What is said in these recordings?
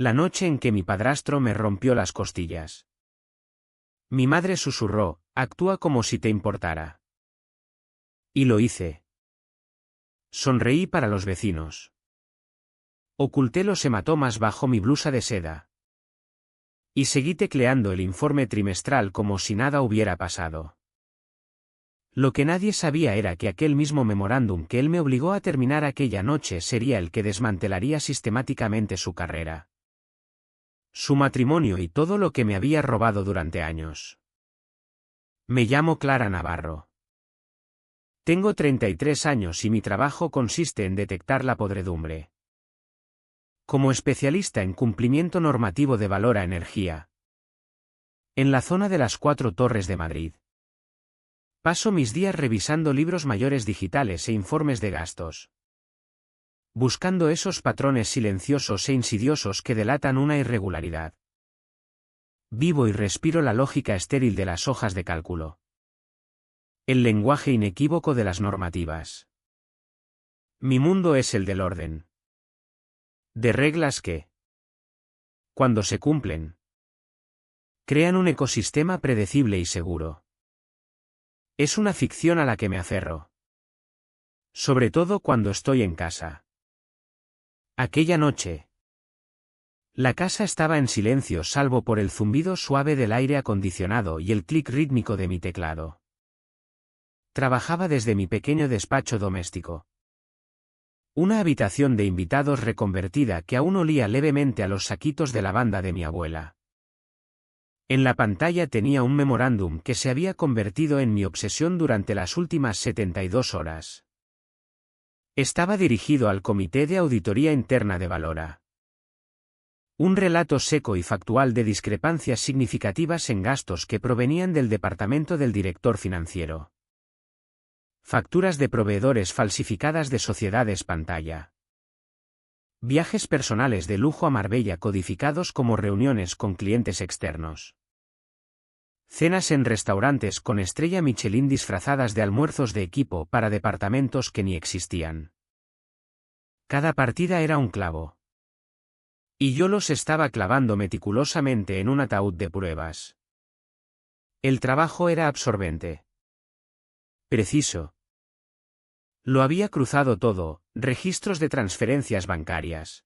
La noche en que mi padrastro me rompió las costillas. Mi madre susurró, actúa como si te importara. Y lo hice. Sonreí para los vecinos. Oculté los hematomas bajo mi blusa de seda. Y seguí tecleando el informe trimestral como si nada hubiera pasado. Lo que nadie sabía era que aquel mismo memorándum que él me obligó a terminar aquella noche sería el que desmantelaría sistemáticamente su carrera. Su matrimonio y todo lo que me había robado durante años. Me llamo Clara Navarro. Tengo 33 años y mi trabajo consiste en detectar la podredumbre. Como especialista en cumplimiento normativo de valor a energía. En la zona de las 4 Torres de Madrid. Paso mis días revisando libros mayores digitales e informes de gastos. Buscando esos patrones silenciosos e insidiosos que delatan una irregularidad. Vivo y respiro la lógica estéril de las hojas de cálculo. El lenguaje inequívoco de las normativas. Mi mundo es el del orden. De reglas que, cuando se cumplen, crean un ecosistema predecible y seguro. Es una ficción a la que me aferro. Sobre todo cuando estoy en casa. Aquella noche. La casa estaba en silencio salvo por el zumbido suave del aire acondicionado y el clic rítmico de mi teclado. Trabajaba desde mi pequeño despacho doméstico. Una habitación de invitados reconvertida que aún olía levemente a los saquitos de lavanda de mi abuela. En la pantalla tenía un memorándum que se había convertido en mi obsesión durante las últimas 72 horas. Estaba dirigido al Comité de Auditoría Interna de Valora. Un relato seco y factual de discrepancias significativas en gastos que provenían del departamento del director financiero. Facturas de proveedores falsificadas de sociedades pantalla. Viajes personales de lujo a Marbella codificados como reuniones con clientes externos. Cenas en restaurantes con estrella Michelin disfrazadas de almuerzos de equipo para departamentos que ni existían. Cada partida era un clavo. Y yo los estaba clavando meticulosamente en un ataúd de pruebas. El trabajo era absorbente. Preciso. Lo había cruzado todo, registros de transferencias bancarias.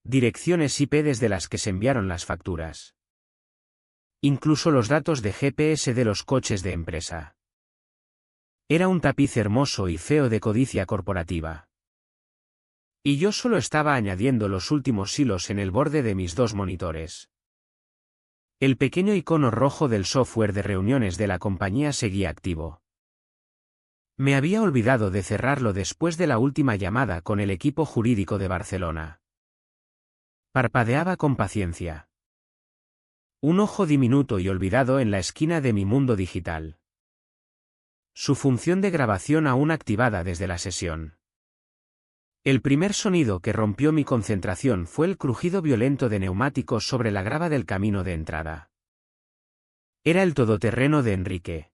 Direcciones IP desde las que se enviaron las facturas. Incluso los datos de GPS de los coches de empresa. Era un tapiz hermoso y feo de codicia corporativa. Y yo solo estaba añadiendo los últimos hilos en el borde de mis 2 monitores. El pequeño icono rojo del software de reuniones de la compañía seguía activo. Me había olvidado de cerrarlo después de la última llamada con el equipo jurídico de Barcelona. Parpadeaba con paciencia. Un ojo diminuto y olvidado en la esquina de mi mundo digital. Su función de grabación aún activada desde la sesión. El primer sonido que rompió mi concentración fue el crujido violento de neumáticos sobre la grava del camino de entrada. Era el todoterreno de Enrique.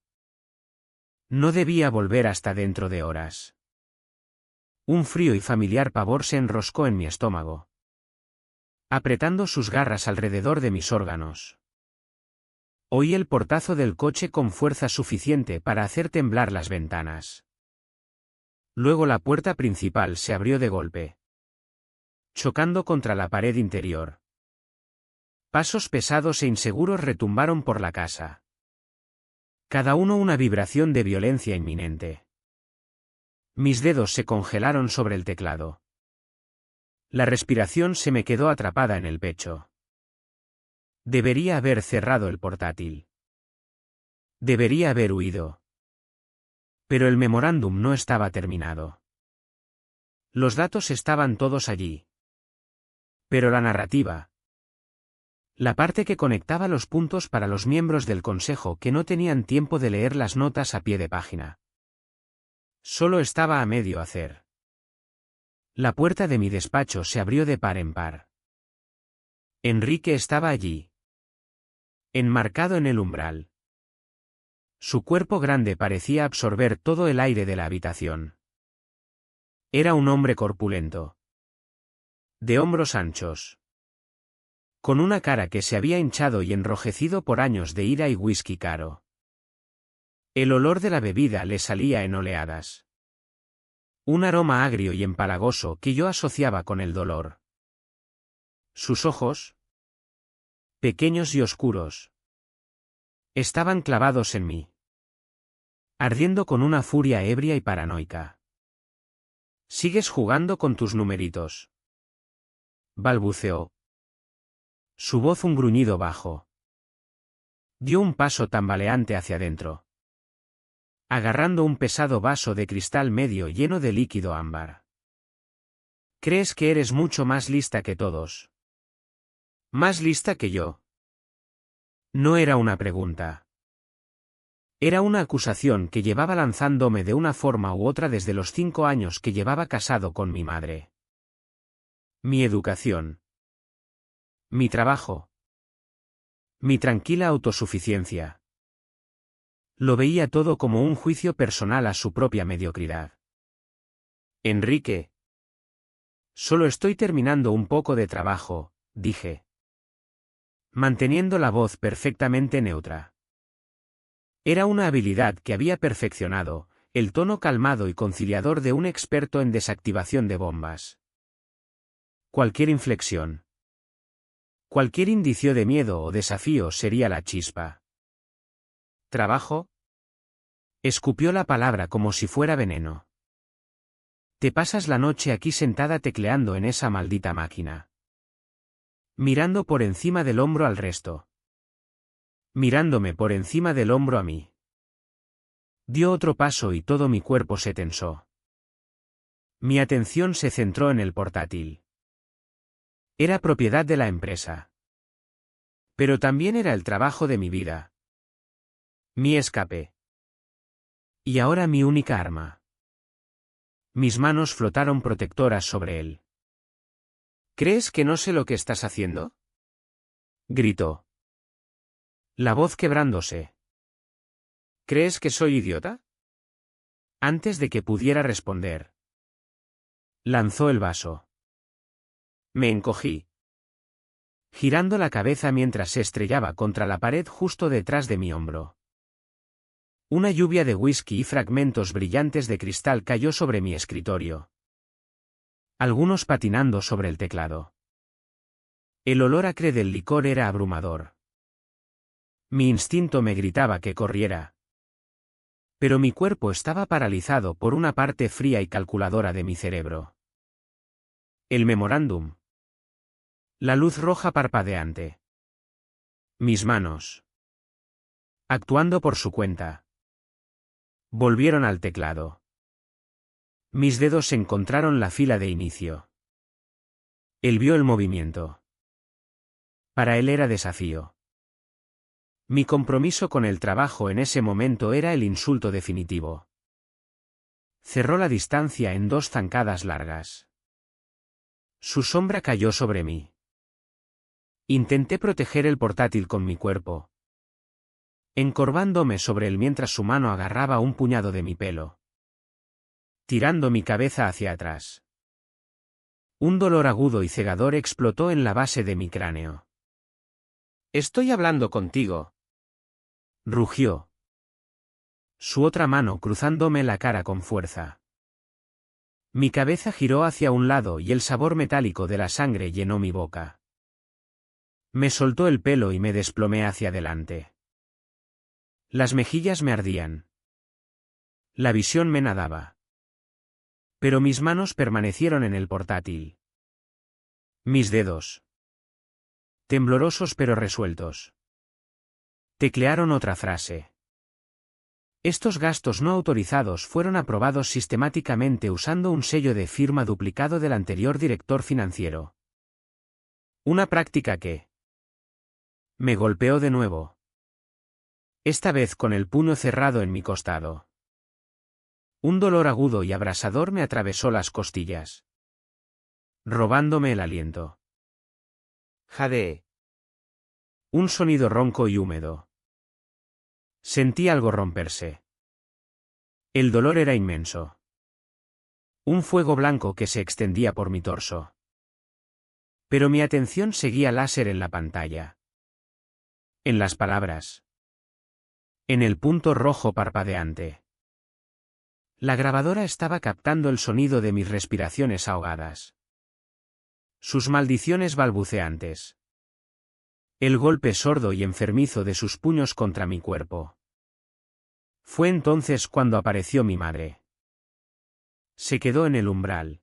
No debía volver hasta dentro de horas. Un frío y familiar pavor se enroscó en mi estómago, apretando sus garras alrededor de mis órganos. Oí el portazo del coche con fuerza suficiente para hacer temblar las ventanas. Luego la puerta principal se abrió de golpe, chocando contra la pared interior. Pasos pesados e inseguros retumbaron por la casa. Cada uno una vibración de violencia inminente. Mis dedos se congelaron sobre el teclado. La respiración se me quedó atrapada en el pecho. Debería haber cerrado el portátil. Debería haber huido. Pero el memorándum no estaba terminado. Los datos estaban todos allí. Pero la narrativa. La parte que conectaba los puntos para los miembros del consejo que no tenían tiempo de leer las notas a pie de página. Solo estaba a medio hacer. La puerta de mi despacho se abrió de par en par. Enrique estaba allí. Enmarcado en el umbral. Su cuerpo grande parecía absorber todo el aire de la habitación. Era un hombre corpulento. De hombros anchos. con una cara que se había hinchado y enrojecido por años de ira y whisky caro. El olor de la bebida le salía en oleadas. Un aroma agrio y empalagoso que yo asociaba con el dolor. Sus ojos, pequeños y oscuros, estaban clavados en mí, ardiendo con una furia ebria y paranoica. «¿Sigues jugando con tus numeritos?», balbuceó. Su voz un gruñido bajo. Dio un paso tambaleante hacia adentro, agarrando un pesado vaso de cristal medio lleno de líquido ámbar. «¿Crees que eres mucho más lista que todos? ¿Más lista que yo?». No era una pregunta. Era una acusación que llevaba lanzándome de una forma u otra desde los 5 años que llevaba casado con mi madre. Mi educación. Mi trabajo. Mi tranquila autosuficiencia. Lo veía todo como un juicio personal a su propia mediocridad. «Enrique. Solo estoy terminando un poco de trabajo», dije, manteniendo la voz perfectamente neutra. Era una habilidad que había perfeccionado, el tono calmado y conciliador de un experto en desactivación de bombas. Cualquier inflexión, cualquier indicio de miedo o desafío sería la chispa. «¿Trabajo?». Escupió la palabra como si fuera veneno. «Te pasas la noche aquí sentada tecleando en esa maldita máquina. Mirando por encima del hombro al resto. Mirándome por encima del hombro a mí». Dio otro paso y todo mi cuerpo se tensó. Mi atención se centró en el portátil. Era propiedad de la empresa. Pero también era el trabajo de mi vida. Mi escape. Y ahora mi única arma. Mis manos flotaron protectoras sobre él. «¿Crees que no sé lo que estás haciendo?», gritó, la voz quebrándose. «¿Crees que soy idiota?». Antes de que pudiera responder, lanzó el vaso. Me encogí, girando la cabeza mientras se estrellaba contra la pared justo detrás de mi hombro. Una lluvia de whisky y fragmentos brillantes de cristal cayó sobre mi escritorio, algunos patinando sobre el teclado. El olor acre del licor era abrumador. Mi instinto me gritaba que corriera, pero mi cuerpo estaba paralizado por una parte fría y calculadora de mi cerebro. El memorándum. La luz roja parpadeante. Mis manos, actuando por su cuenta, volvieron al teclado. Mis dedos encontraron la fila de inicio. Él vio el movimiento. Para él era desafío. Mi compromiso con el trabajo en ese momento era el insulto definitivo. Cerró la distancia en 2 zancadas largas. Su sombra cayó sobre mí. Intenté proteger el portátil con mi cuerpo, encorvándome sobre él mientras su mano agarraba un puñado de mi pelo, tirando mi cabeza hacia atrás. Un dolor agudo y cegador explotó en la base de mi cráneo. «Estoy hablando contigo», rugió, su otra mano cruzándome la cara con fuerza. Mi cabeza giró hacia un lado y el sabor metálico de la sangre llenó mi boca. Me soltó el pelo y me desplomé hacia adelante. Las mejillas me ardían. La visión me nadaba. Pero mis manos permanecieron en el portátil. Mis dedos, temblorosos pero resueltos, teclearon otra frase. Estos gastos no autorizados fueron aprobados sistemáticamente usando un sello de firma duplicado del anterior director financiero. Una práctica que me golpeó de nuevo. Esta vez con el puño cerrado en mi costado. Un dolor agudo y abrasador me atravesó las costillas, robándome el aliento. Jadeé. Un sonido ronco y húmedo. Sentí algo romperse. El dolor era inmenso. Un fuego blanco que se extendía por mi torso. Pero mi atención seguía láser en la pantalla. En las palabras. En el punto rojo parpadeante. La grabadora estaba captando el sonido de mis respiraciones ahogadas. Sus maldiciones balbuceantes. El golpe sordo y enfermizo de sus puños contra mi cuerpo. Fue entonces cuando apareció mi madre. Se quedó en el umbral.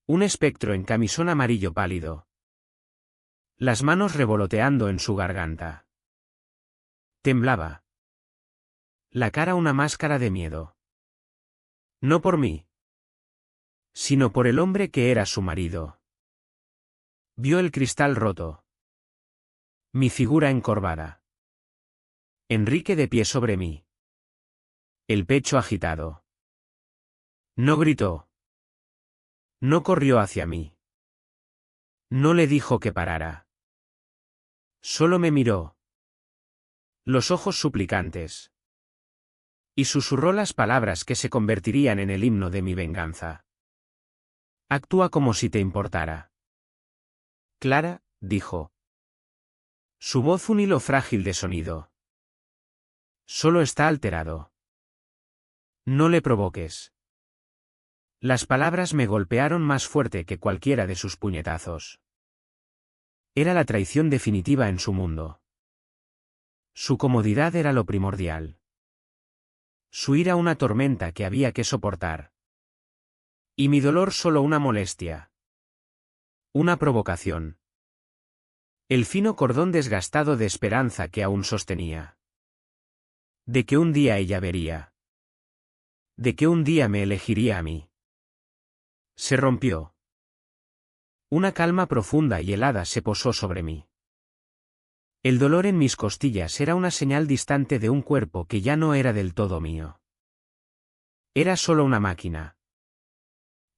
Un espectro en camisón amarillo pálido. Las manos revoloteando en su garganta. Temblaba. La cara una máscara de miedo. No por mí, sino por el hombre que era su marido. Vio el cristal roto. Mi figura encorvada. Enrique de pie sobre mí. El pecho agitado. No gritó. No corrió hacia mí. No le dijo que parara. Solo me miró. Los ojos suplicantes. Y susurró las palabras que se convertirían en el himno de mi venganza. Actúa como si te importara. Clara, dijo. Su voz un hilo frágil de sonido. Solo está alterado. No le provoques. Las palabras me golpearon más fuerte que cualquiera de sus puñetazos. Era la traición definitiva en su mundo. Su comodidad era lo primordial. Su ira una tormenta que había que soportar. Y mi dolor solo una molestia. Una provocación. El fino cordón desgastado de esperanza que aún sostenía. De que un día ella vería. De que un día me elegiría a mí. Se rompió. Una calma profunda y helada se posó sobre mí. El dolor en mis costillas era una señal distante de un cuerpo que ya no era del todo mío. Era solo una máquina.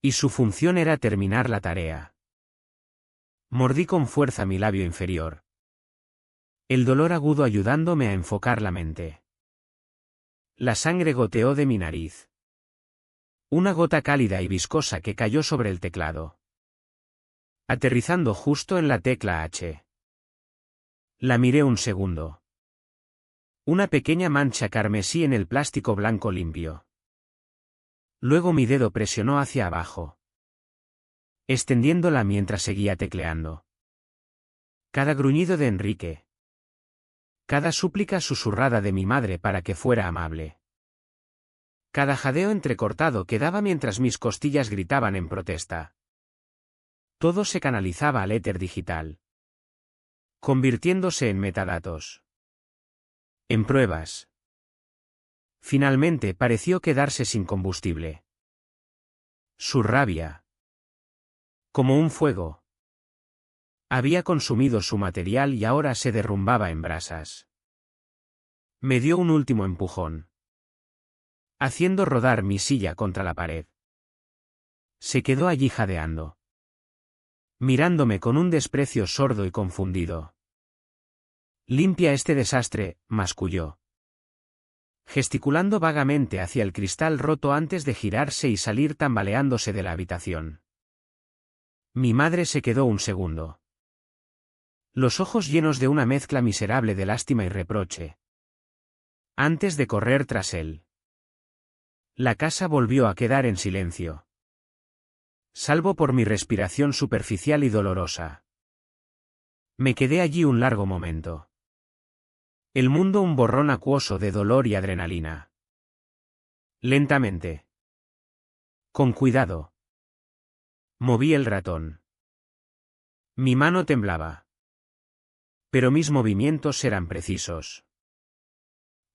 Y su función era terminar la tarea. Mordí con fuerza mi labio inferior. El dolor agudo ayudándome a enfocar la mente. La sangre goteó de mi nariz. Una gota cálida y viscosa que cayó sobre el teclado. Aterrizando justo en la tecla H. La miré un segundo. Una pequeña mancha carmesí en el plástico blanco limpio. Luego mi dedo presionó hacia abajo, extendiéndola mientras seguía tecleando. Cada gruñido de Enrique. Cada súplica susurrada de mi madre para que fuera amable. Cada jadeo entrecortado que daba mientras mis costillas gritaban en protesta. Todo se canalizaba al éter digital, convirtiéndose en metadatos. En pruebas. Finalmente pareció quedarse sin combustible. Su rabia. Como un fuego. Había consumido su material y ahora se derrumbaba en brasas. Me dio un último empujón, haciendo rodar mi silla contra la pared. Se quedó allí jadeando, mirándome con un desprecio sordo y confundido. Limpia este desastre, masculló, gesticulando vagamente hacia el cristal roto antes de girarse y salir tambaleándose de la habitación. Mi madre se quedó un segundo. Los ojos llenos de una mezcla miserable de lástima y reproche. Antes de correr tras él. La casa volvió a quedar en silencio. Salvo por mi respiración superficial y dolorosa. Me quedé allí un largo momento. El mundo un borrón acuoso de dolor y adrenalina. Lentamente. Con cuidado. Moví el ratón. Mi mano temblaba. Pero mis movimientos eran precisos.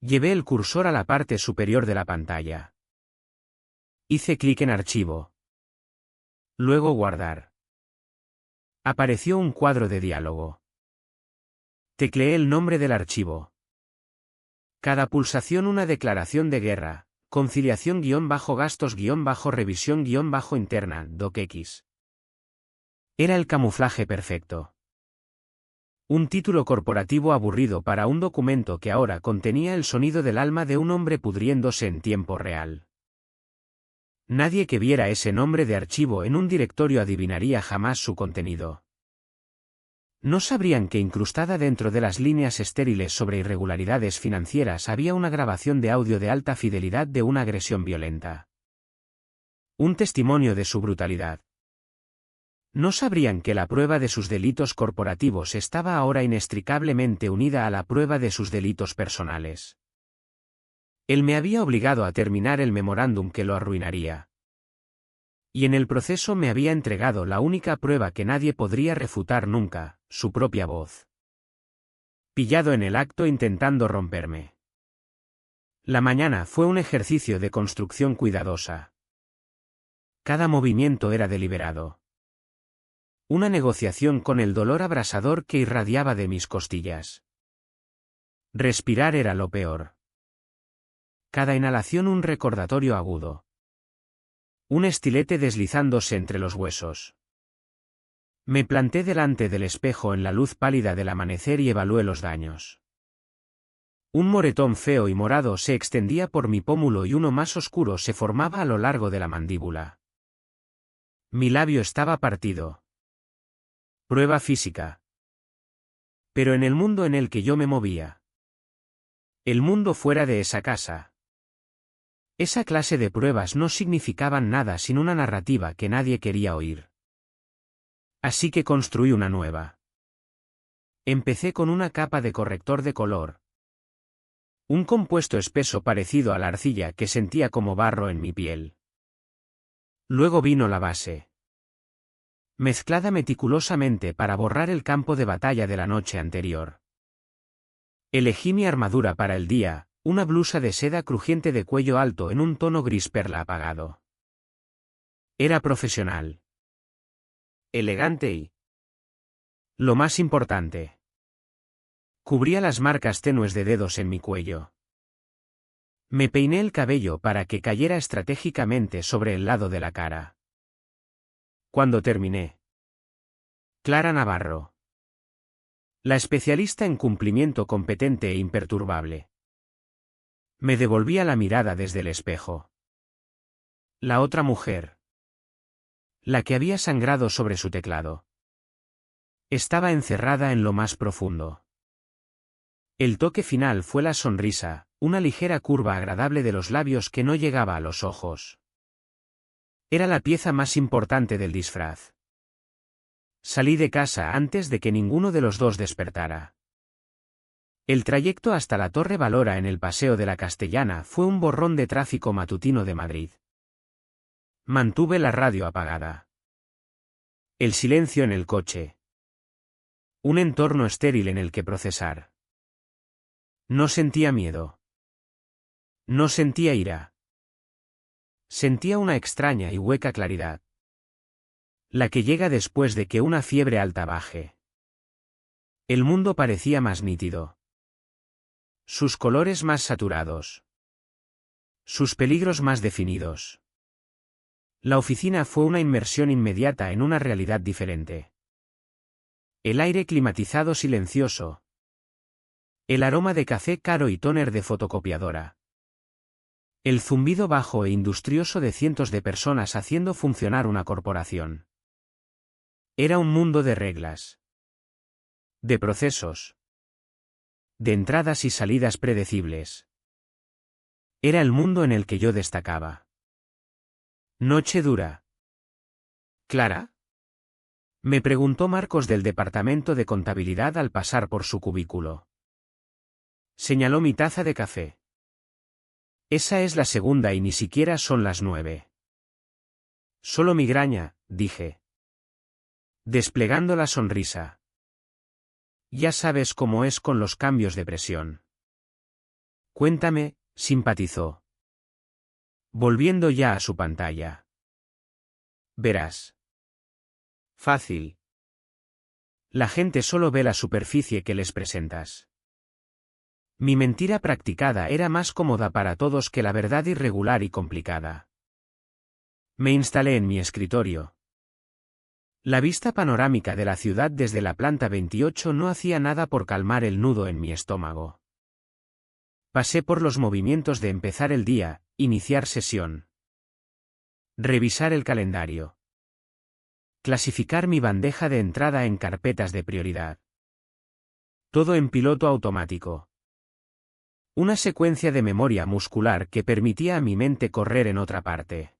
Llevé el cursor a la parte superior de la pantalla. Hice clic en archivo. Luego guardar. Apareció un cuadro de diálogo. Tecleé el nombre del archivo. Cada pulsación una declaración de guerra, conciliación-gastos-revisión-interna, docx. Era el camuflaje perfecto. Un título corporativo aburrido para un documento que ahora contenía el sonido del alma de un hombre pudriéndose en tiempo real. Nadie que viera ese nombre de archivo en un directorio adivinaría jamás su contenido. No sabrían que incrustada dentro de las líneas estériles sobre irregularidades financieras había una grabación de audio de alta fidelidad de una agresión violenta. Un testimonio de su brutalidad. No sabrían que la prueba de sus delitos corporativos estaba ahora inextricablemente unida a la prueba de sus delitos personales. Él me había obligado a terminar el memorándum que lo arruinaría. Y en el proceso me había entregado la única prueba que nadie podría refutar nunca, su propia voz. Pillado en el acto intentando romperme. La mañana fue un ejercicio de construcción cuidadosa. Cada movimiento era deliberado. Una negociación con el dolor abrasador que irradiaba de mis costillas. Respirar era lo peor. Cada inhalación un recordatorio agudo. Un estilete deslizándose entre los huesos. Me planté delante del espejo en la luz pálida del amanecer y evalué los daños. Un moretón feo y morado se extendía por mi pómulo y uno más oscuro se formaba a lo largo de la mandíbula. Mi labio estaba partido. Prueba física. Pero en el mundo en el que yo me movía. El mundo fuera de esa casa. Esa clase de pruebas no significaban nada sin una narrativa que nadie quería oír. Así que construí una nueva. Empecé con una capa de corrector de color. Un compuesto espeso parecido a la arcilla que sentía como barro en mi piel. Luego vino la base. Mezclada meticulosamente para borrar el campo de batalla de la noche anterior. Elegí mi armadura para el día, una blusa de seda crujiente de cuello alto en un tono gris perla apagado. Era profesional. Elegante y, lo más importante, cubría las marcas tenues de dedos en mi cuello. Me peiné el cabello para que cayera estratégicamente sobre el lado de la cara. Cuando terminé. Clara Navarro. La especialista en cumplimiento competente e imperturbable. Me devolvía la mirada desde el espejo. La otra mujer. La que había sangrado sobre su teclado. Estaba encerrada en lo más profundo. El toque final fue la sonrisa, una ligera curva agradable de los labios que no llegaba a los ojos. Era la pieza más importante del disfraz. Salí de casa antes de que ninguno de los dos despertara. El trayecto hasta la Torre Valora en el Paseo de la Castellana fue un borrón de tráfico matutino de Madrid. Mantuve la radio apagada. El silencio en el coche. Un entorno estéril en el que procesar. No sentía miedo. No sentía ira. Sentía una extraña y hueca claridad. La que llega después de que una fiebre alta baje. El mundo parecía más nítido. Sus colores más saturados. Sus peligros más definidos. La oficina fue una inmersión inmediata en una realidad diferente. El aire climatizado silencioso. El aroma de café caro y tóner de fotocopiadora. El zumbido bajo e industrioso de cientos de personas haciendo funcionar una corporación. Era un mundo de reglas. De procesos. De entradas y salidas predecibles. Era el mundo en el que yo destacaba. Noche dura. ¿Clara? Me preguntó Marcos del departamento de contabilidad al pasar por su cubículo. Señaló mi taza de café. Esa es la segunda y ni siquiera son las 9. Solo migraña, dije. Desplegando la sonrisa. Ya sabes cómo es con los cambios de presión. Cuéntame, simpatizó. Volviendo ya a su pantalla. Verás. Fácil. La gente solo ve la superficie que les presentas. Mi mentira practicada era más cómoda para todos que la verdad irregular y complicada. Me instalé en mi escritorio. La vista panorámica de la ciudad desde la planta 28 no hacía nada por calmar el nudo en mi estómago. Pasé por los movimientos de empezar el día, iniciar sesión. Revisar el calendario. Clasificar mi bandeja de entrada en carpetas de prioridad. Todo en piloto automático. Una secuencia de memoria muscular que permitía a mi mente correr en otra parte.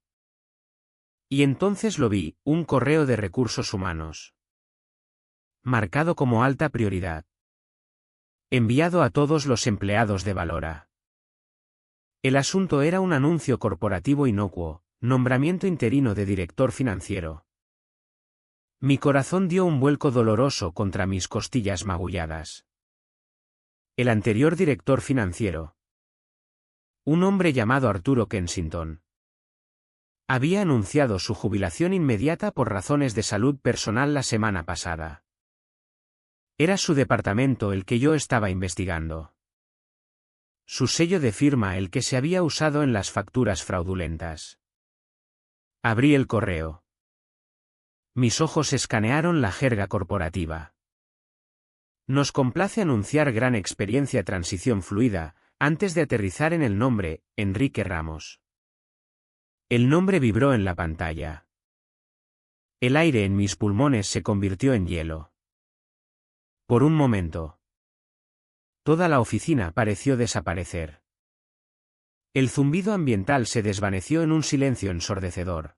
Y entonces lo vi, un correo de recursos humanos. Marcado como alta prioridad. Enviado a todos los empleados de Valora. El asunto era un anuncio corporativo inocuo, nombramiento interino de director financiero. Mi corazón dio un vuelco doloroso contra mis costillas magulladas. El anterior director financiero. Un hombre llamado Arturo Kensington. Había anunciado su jubilación inmediata por razones de salud personal la semana pasada. Era su departamento el que yo estaba investigando. Su sello de firma el que se había usado en las facturas fraudulentas. Abrí el correo. Mis ojos escanearon la jerga corporativa. Nos complace anunciar gran experiencia transición fluida, antes de aterrizar en el nombre, Enrique Ramos. El nombre vibró en la pantalla. El aire en mis pulmones se convirtió en hielo. Por un momento. Toda la oficina pareció desaparecer. El zumbido ambiental se desvaneció en un silencio ensordecedor.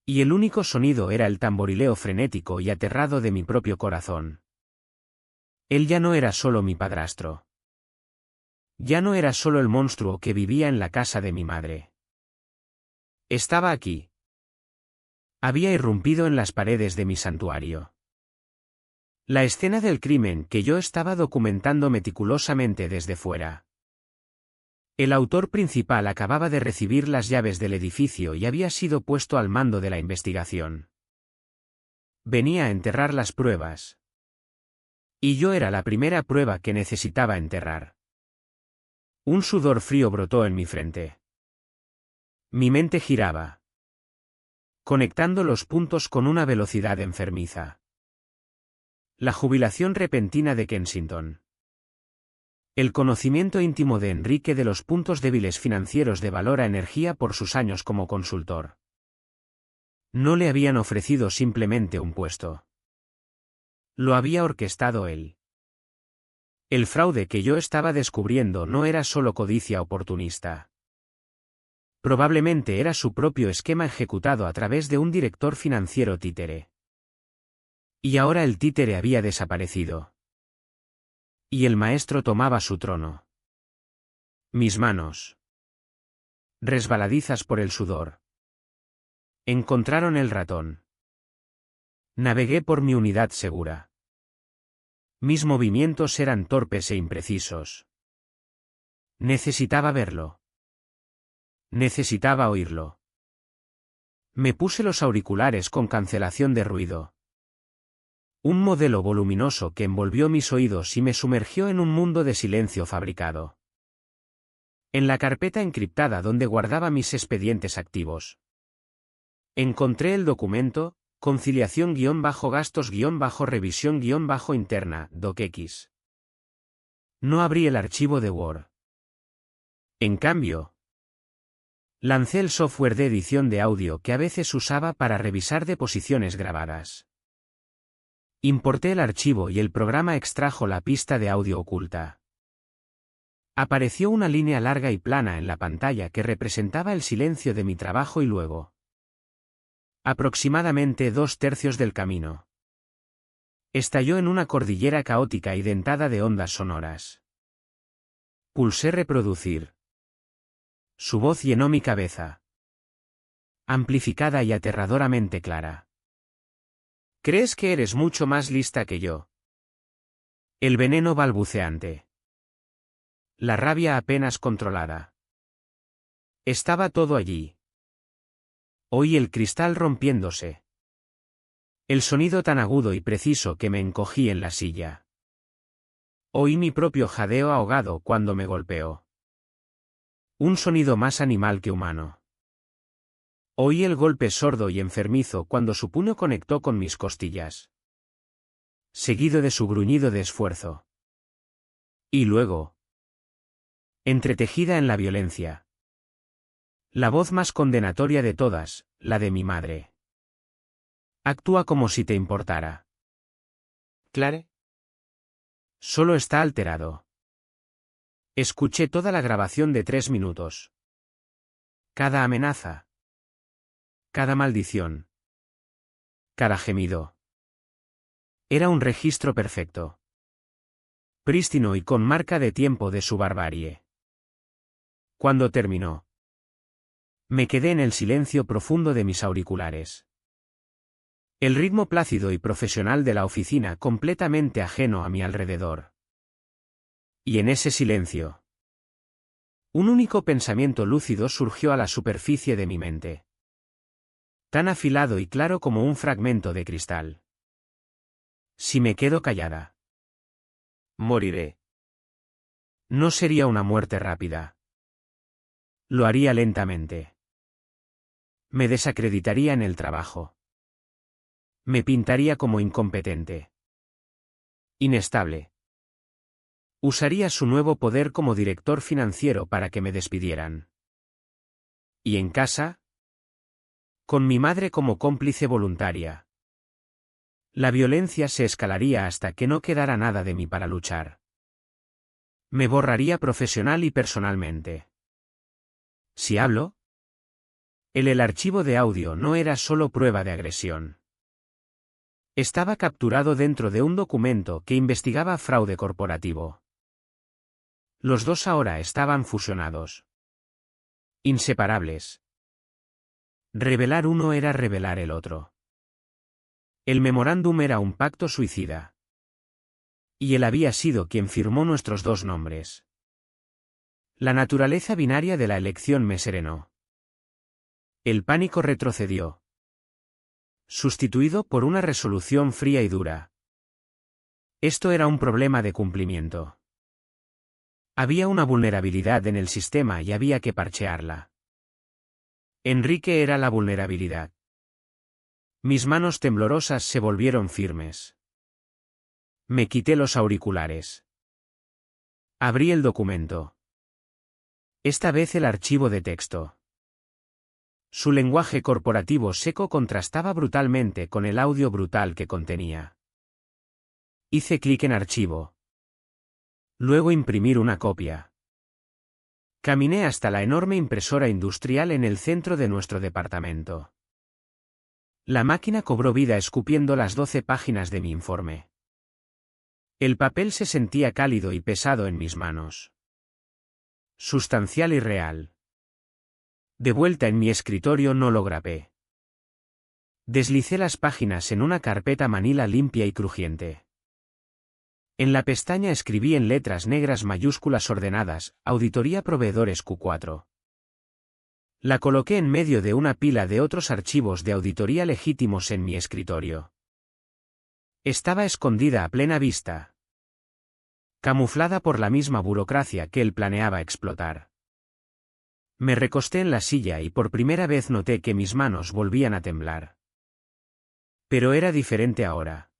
Y el único sonido era el tamborileo frenético y aterrado de mi propio corazón. Él ya no era solo mi padrastro. Ya no era solo el monstruo que vivía en la casa de mi madre. Estaba aquí. Había irrumpido en las paredes de mi santuario. La escena del crimen que yo estaba documentando meticulosamente desde fuera. El autor principal acababa de recibir las llaves del edificio y había sido puesto al mando de la investigación. Venía a enterrar las pruebas. Y yo era la primera prueba que necesitaba enterrar. Un sudor frío brotó en mi frente. Mi mente giraba, conectando los puntos con una velocidad enfermiza. La jubilación repentina de Kensington. El conocimiento íntimo de Enrique de los puntos débiles financieros de Valora Energía por sus años como consultor. No le habían ofrecido simplemente un puesto. Lo había orquestado él. El fraude que yo estaba descubriendo no era solo codicia oportunista. Probablemente era su propio esquema ejecutado a través de un director financiero títere. Y ahora el títere había desaparecido. Y el maestro tomaba su trono. Mis manos, resbaladizas por el sudor, encontraron el ratón. Navegué por mi unidad segura. Mis movimientos eran torpes e imprecisos. Necesitaba verlo. Necesitaba oírlo. Me puse los auriculares con cancelación de ruido. Un modelo voluminoso que envolvió mis oídos y me sumergió en un mundo de silencio fabricado. En la carpeta encriptada donde guardaba mis expedientes activos. Encontré el documento, conciliación-gastos-revisión-interna, docx. No abrí el archivo de Word. En cambio, lancé el software de edición de audio que a veces usaba para revisar deposiciones grabadas. Importé el archivo y el programa extrajo la pista de audio oculta. Apareció una línea larga y plana en la pantalla que representaba el silencio de mi trabajo y luego. Aproximadamente 2/3 del camino. Estalló en una cordillera caótica y dentada de ondas sonoras. Pulsé reproducir. Su voz llenó mi cabeza. Amplificada y aterradoramente clara. ¿Crees que eres mucho más lista que yo? El veneno balbuceante. La rabia apenas controlada. Estaba todo allí. Oí el cristal rompiéndose. El sonido tan agudo y preciso que me encogí en la silla. Oí mi propio jadeo ahogado cuando me golpeó. Un sonido más animal que humano. Oí el golpe sordo y enfermizo cuando su puño conectó con mis costillas. Seguido de su gruñido de esfuerzo. Y luego. Entretejida en la violencia. La voz más condenatoria de todas, la de mi madre. Actúa como si te importara. Clare? Solo está alterado. Escuché toda la grabación de 3 minutos. Cada amenaza. Cada maldición. Cada gemido. Era un registro perfecto. Prístino y con marca de tiempo de su barbarie. Cuando terminó, me quedé en el silencio profundo de mis auriculares. El ritmo plácido y profesional de la oficina completamente ajeno a mi alrededor. Y en ese silencio, un único pensamiento lúcido surgió a la superficie de mi mente. Tan afilado y claro como un fragmento de cristal. Si me quedo callada, moriré. No sería una muerte rápida. Lo haría lentamente. Me desacreditaría en el trabajo. Me pintaría como incompetente. Inestable. Usaría su nuevo poder como director financiero para que me despidieran. ¿Y en casa? Con mi madre como cómplice voluntaria. La violencia se escalaría hasta que no quedara nada de mí para luchar. Me borraría profesional y personalmente. Si hablo, el archivo de audio no era solo prueba de agresión. Estaba capturado dentro de un documento que investigaba fraude corporativo. Los dos ahora estaban fusionados. Inseparables. Revelar uno era revelar el otro. El memorándum era un pacto suicida. Y él había sido quien firmó nuestros dos nombres. La naturaleza binaria de la elección me serenó. El pánico retrocedió. Sustituido por una resolución fría y dura. Esto era un problema de cumplimiento. Había una vulnerabilidad en el sistema y había que parchearla. Enrique era la vulnerabilidad. Mis manos temblorosas se volvieron firmes. Me quité los auriculares. Abrí el documento. Esta vez el archivo de texto. Su lenguaje corporativo seco contrastaba brutalmente con el audio brutal que contenía. Hice clic en archivo. Luego imprimir una copia. Caminé hasta la enorme impresora industrial en el centro de nuestro departamento. La máquina cobró vida escupiendo las 12 páginas de mi informe. El papel se sentía cálido y pesado en mis manos. Sustancial y real. De vuelta en mi escritorio no lo grapé. Deslicé las páginas en una carpeta manila limpia y crujiente. En la pestaña escribí en letras negras mayúsculas ordenadas, Auditoría Proveedores Q4. La coloqué en medio de una pila de otros archivos de auditoría legítimos en mi escritorio. Estaba escondida a plena vista. Camuflada por la misma burocracia que él planeaba explotar. Me recosté en la silla y por primera vez noté que mis manos volvían a temblar. Pero era diferente ahora.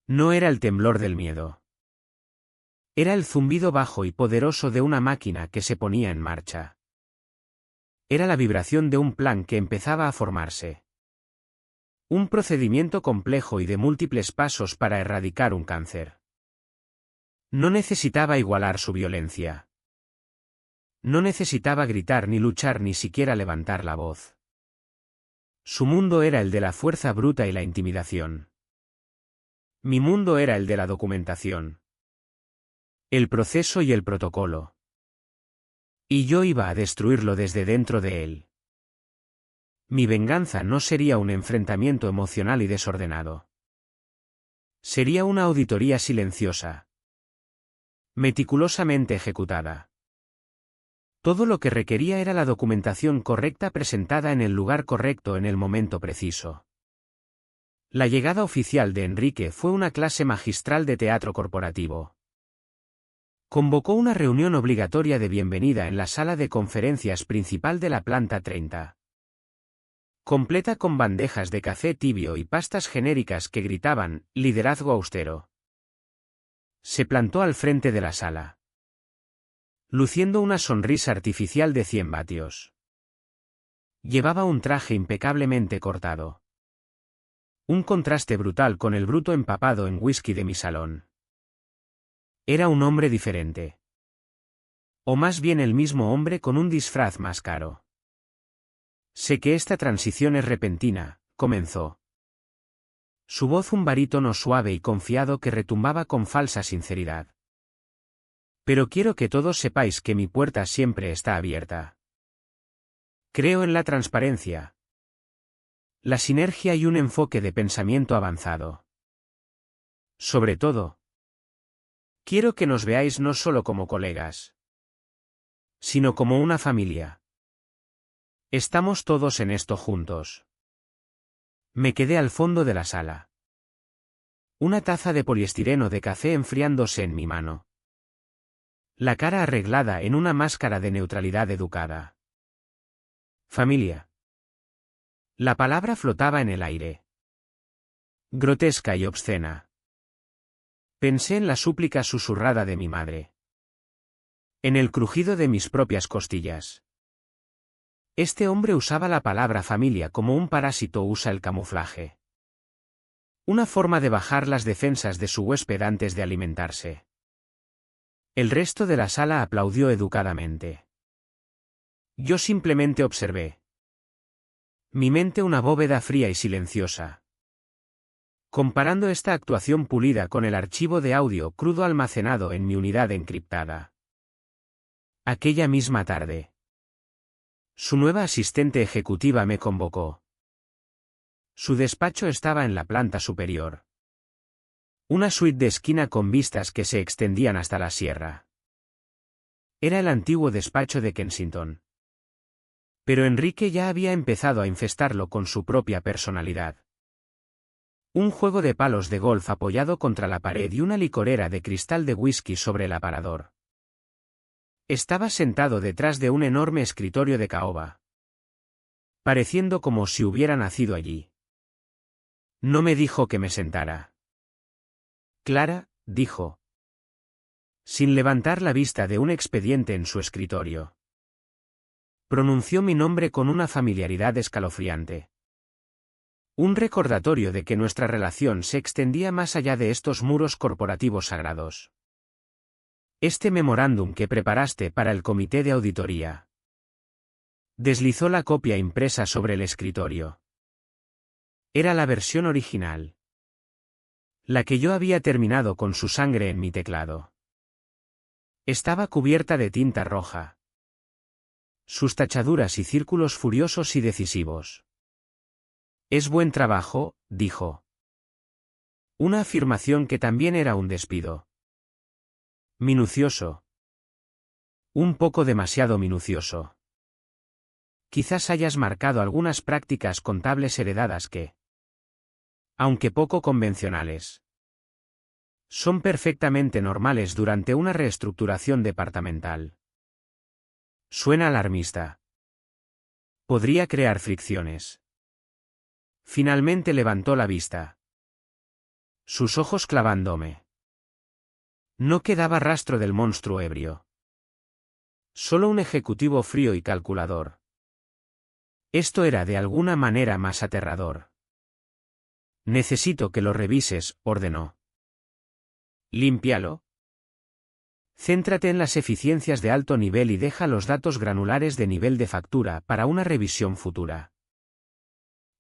No era el temblor del miedo. Era el zumbido bajo y poderoso de una máquina que se ponía en marcha. Era la vibración de un plan que empezaba a formarse. Un procedimiento complejo y de múltiples pasos para erradicar un cáncer. No necesitaba igualar su violencia. No necesitaba gritar ni luchar ni siquiera levantar la voz. Su mundo era el de la fuerza bruta y la intimidación. Mi mundo era el de la documentación. El proceso y el protocolo. Y yo iba a destruirlo desde dentro de él. Mi venganza no sería un enfrentamiento emocional y desordenado. Sería una auditoría silenciosa. Meticulosamente ejecutada. Todo lo que requería era la documentación correcta presentada en el lugar correcto en el momento preciso. La llegada oficial de Enrique fue una clase magistral de teatro corporativo. Convocó una reunión obligatoria de bienvenida en la sala de conferencias principal de la planta 30. Completa con bandejas de café tibio y pastas genéricas que gritaban, liderazgo austero. Se plantó al frente de la sala. Luciendo una sonrisa artificial de 100 vatios. Llevaba un traje impecablemente cortado. Un contraste brutal con el bruto empapado en whisky de mi salón. Era un hombre diferente. O más bien el mismo hombre con un disfraz más caro. Sé que esta transición es repentina, comenzó. Su voz un barítono suave y confiado que retumbaba con falsa sinceridad. Pero quiero que todos sepáis que mi puerta siempre está abierta. Creo en la transparencia, la sinergia y un enfoque de pensamiento avanzado. Sobre todo, quiero que nos veáis no solo como colegas, sino como una familia. Estamos todos en esto juntos. Me quedé al fondo de la sala. Una taza de poliestireno de café enfriándose en mi mano. La cara arreglada en una máscara de neutralidad educada. Familia. La palabra flotaba en el aire. Grotesca y obscena. Pensé en la súplica susurrada de mi madre. En el crujido de mis propias costillas. Este hombre usaba la palabra familia como un parásito usa el camuflaje. Una forma de bajar las defensas de su huésped antes de alimentarse. El resto de la sala aplaudió educadamente. Yo simplemente observé. Mi mente una bóveda fría y silenciosa. Comparando esta actuación pulida con el archivo de audio crudo almacenado en mi unidad encriptada. Aquella misma tarde. Su nueva asistente ejecutiva me convocó. Su despacho estaba en la planta superior. Una suite de esquina con vistas que se extendían hasta la sierra. Era el antiguo despacho de Kensington. Pero Enrique ya había empezado a infestarlo con su propia personalidad. Un juego de palos de golf apoyado contra la pared y una licorera de cristal de whisky sobre el aparador. Estaba sentado detrás de un enorme escritorio de caoba. Pareciendo como si hubiera nacido allí. No me dijo que me sentara. Clara, dijo. Sin levantar la vista de un expediente en su escritorio. Pronunció mi nombre con una familiaridad escalofriante. Un recordatorio de que nuestra relación se extendía más allá de estos muros corporativos sagrados. Este memorándum que preparaste para el comité de auditoría. Deslizó la copia impresa sobre el escritorio. Era la versión original. La que yo había terminado con su sangre en mi teclado. Estaba cubierta de tinta roja. Sus tachaduras y círculos furiosos y decisivos. Es buen trabajo, dijo. Una afirmación que también era un despido. Minucioso. Un poco demasiado minucioso. Quizás hayas marcado algunas prácticas contables heredadas que, aunque poco convencionales, son perfectamente normales durante una reestructuración departamental. Suena alarmista. Podría crear fricciones. Finalmente levantó la vista. Sus ojos clavándome. No quedaba rastro del monstruo ebrio. Solo un ejecutivo frío y calculador. Esto era de alguna manera más aterrador. Necesito que lo revises, ordenó. Límpialo. Céntrate en las eficiencias de alto nivel y deja los datos granulares de nivel de factura para una revisión futura.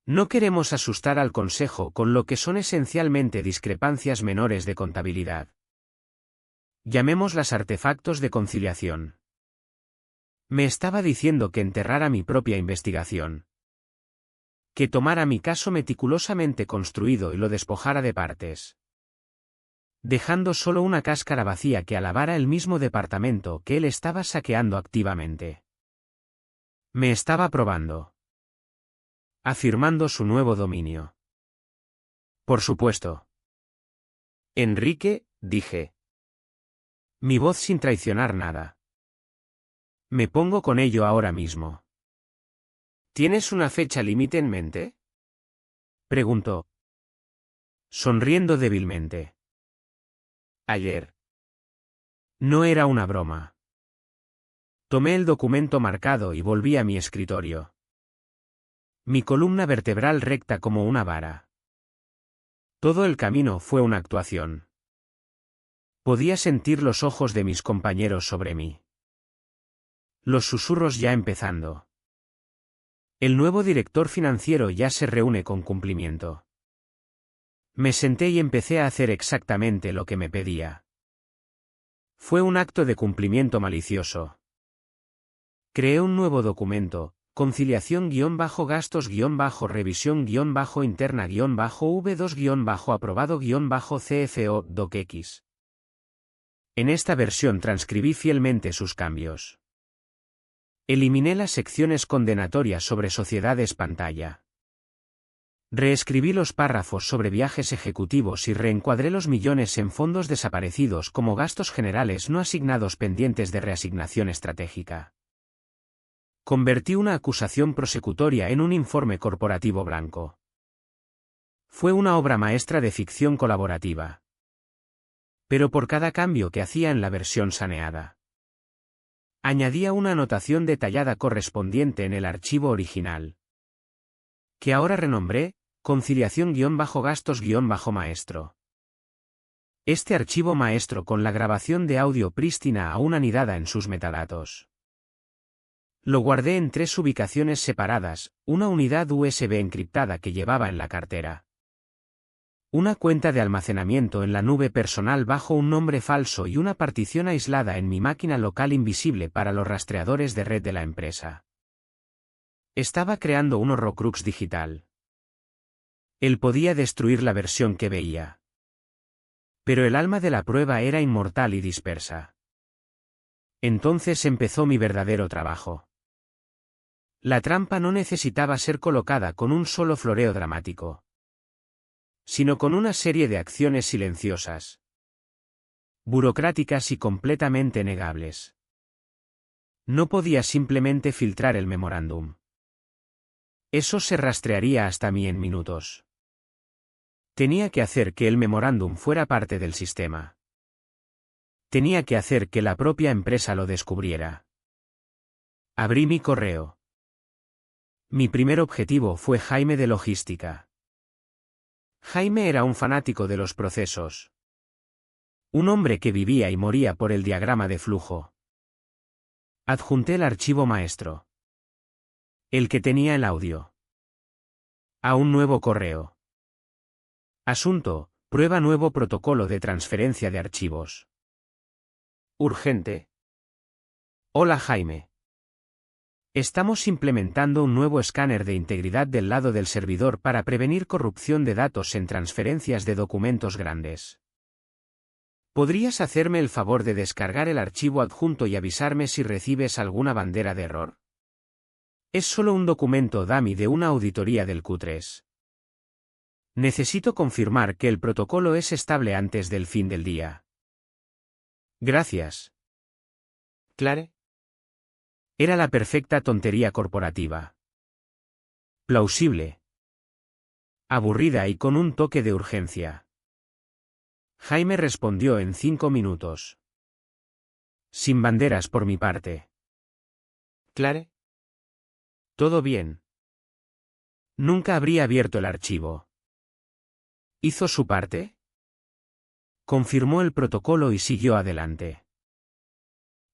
No queremos asustar al Consejo con lo que son esencialmente discrepancias menores de contabilidad. Llamémoslas artefactos de conciliación. Me estaba diciendo que enterrara mi propia investigación. Que tomara mi caso meticulosamente construido y lo despojara de partes. Dejando solo una cáscara vacía que alabara el mismo departamento que él estaba saqueando activamente. Me estaba probando. Afirmando su nuevo dominio. Por supuesto. Enrique, dije. Mi voz sin traicionar nada. Me pongo con ello ahora mismo. ¿Tienes una fecha límite en mente? Preguntó. Sonriendo débilmente. Ayer. No era una broma. Tomé el documento marcado y volví a mi escritorio. Mi columna vertebral recta como una vara. Todo el camino fue una actuación. Podía sentir los ojos de mis compañeros sobre mí. Los susurros ya empezando. El nuevo director financiero ya se reúne con cumplimiento. Me senté y empecé a hacer exactamente lo que me pedía. Fue un acto de cumplimiento malicioso. Creé un nuevo documento, conciliación-gastos-interna-V2-aprobado-CFO docx. En esta versión transcribí fielmente sus cambios. Eliminé las secciones condenatorias sobre sociedades pantalla. Reescribí los párrafos sobre viajes ejecutivos y reencuadré los millones en fondos desaparecidos como gastos generales no asignados pendientes de reasignación estratégica. Convertí una acusación prosecutoria en un informe corporativo blanco. Fue una obra maestra de ficción colaborativa. Pero por cada cambio que hacía en la versión saneada, añadía una anotación detallada correspondiente en el archivo original, que ahora renombré conciliación-gastos-maestro. Este archivo maestro con la grabación de audio prístina aún anidada en sus metadatos. Lo guardé en 3 ubicaciones separadas, una unidad USB encriptada que llevaba en la cartera, una cuenta de almacenamiento en la nube personal bajo un nombre falso y una partición aislada en mi máquina local invisible para los rastreadores de red de la empresa. Estaba creando un Horrocrux digital. Él podía destruir la versión que veía. Pero el alma de la prueba era inmortal y dispersa. Entonces empezó mi verdadero trabajo. La trampa no necesitaba ser colocada con un solo floreo dramático, sino con una serie de acciones silenciosas, burocráticas y completamente negables. No podía simplemente filtrar el memorándum. Eso se rastrearía hasta mí en minutos. Tenía que hacer que el memorándum fuera parte del sistema. Tenía que hacer que la propia empresa lo descubriera. Abrí mi correo. Mi primer objetivo fue Jaime de Logística. Jaime era un fanático de los procesos. Un hombre que vivía y moría por el diagrama de flujo. Adjunté el archivo maestro, el que tenía el audio, a un nuevo correo. Asunto: prueba nuevo protocolo de transferencia de archivos. Urgente. Hola Jaime. Estamos implementando un nuevo escáner de integridad del lado del servidor para prevenir corrupción de datos en transferencias de documentos grandes. ¿Podrías hacerme el favor de descargar el archivo adjunto y avisarme si recibes alguna bandera de error? Es solo un documento dummy de una auditoría del Q3. Necesito confirmar que el protocolo es estable antes del fin del día. Gracias. Clare. Era la perfecta tontería corporativa. Plausible. Aburrida y con un toque de urgencia. Jaime respondió en 5 minutos. Sin banderas por mi parte. Clare. Todo bien. Nunca habría abierto el archivo. ¿Hizo su parte? Confirmó el protocolo y siguió adelante.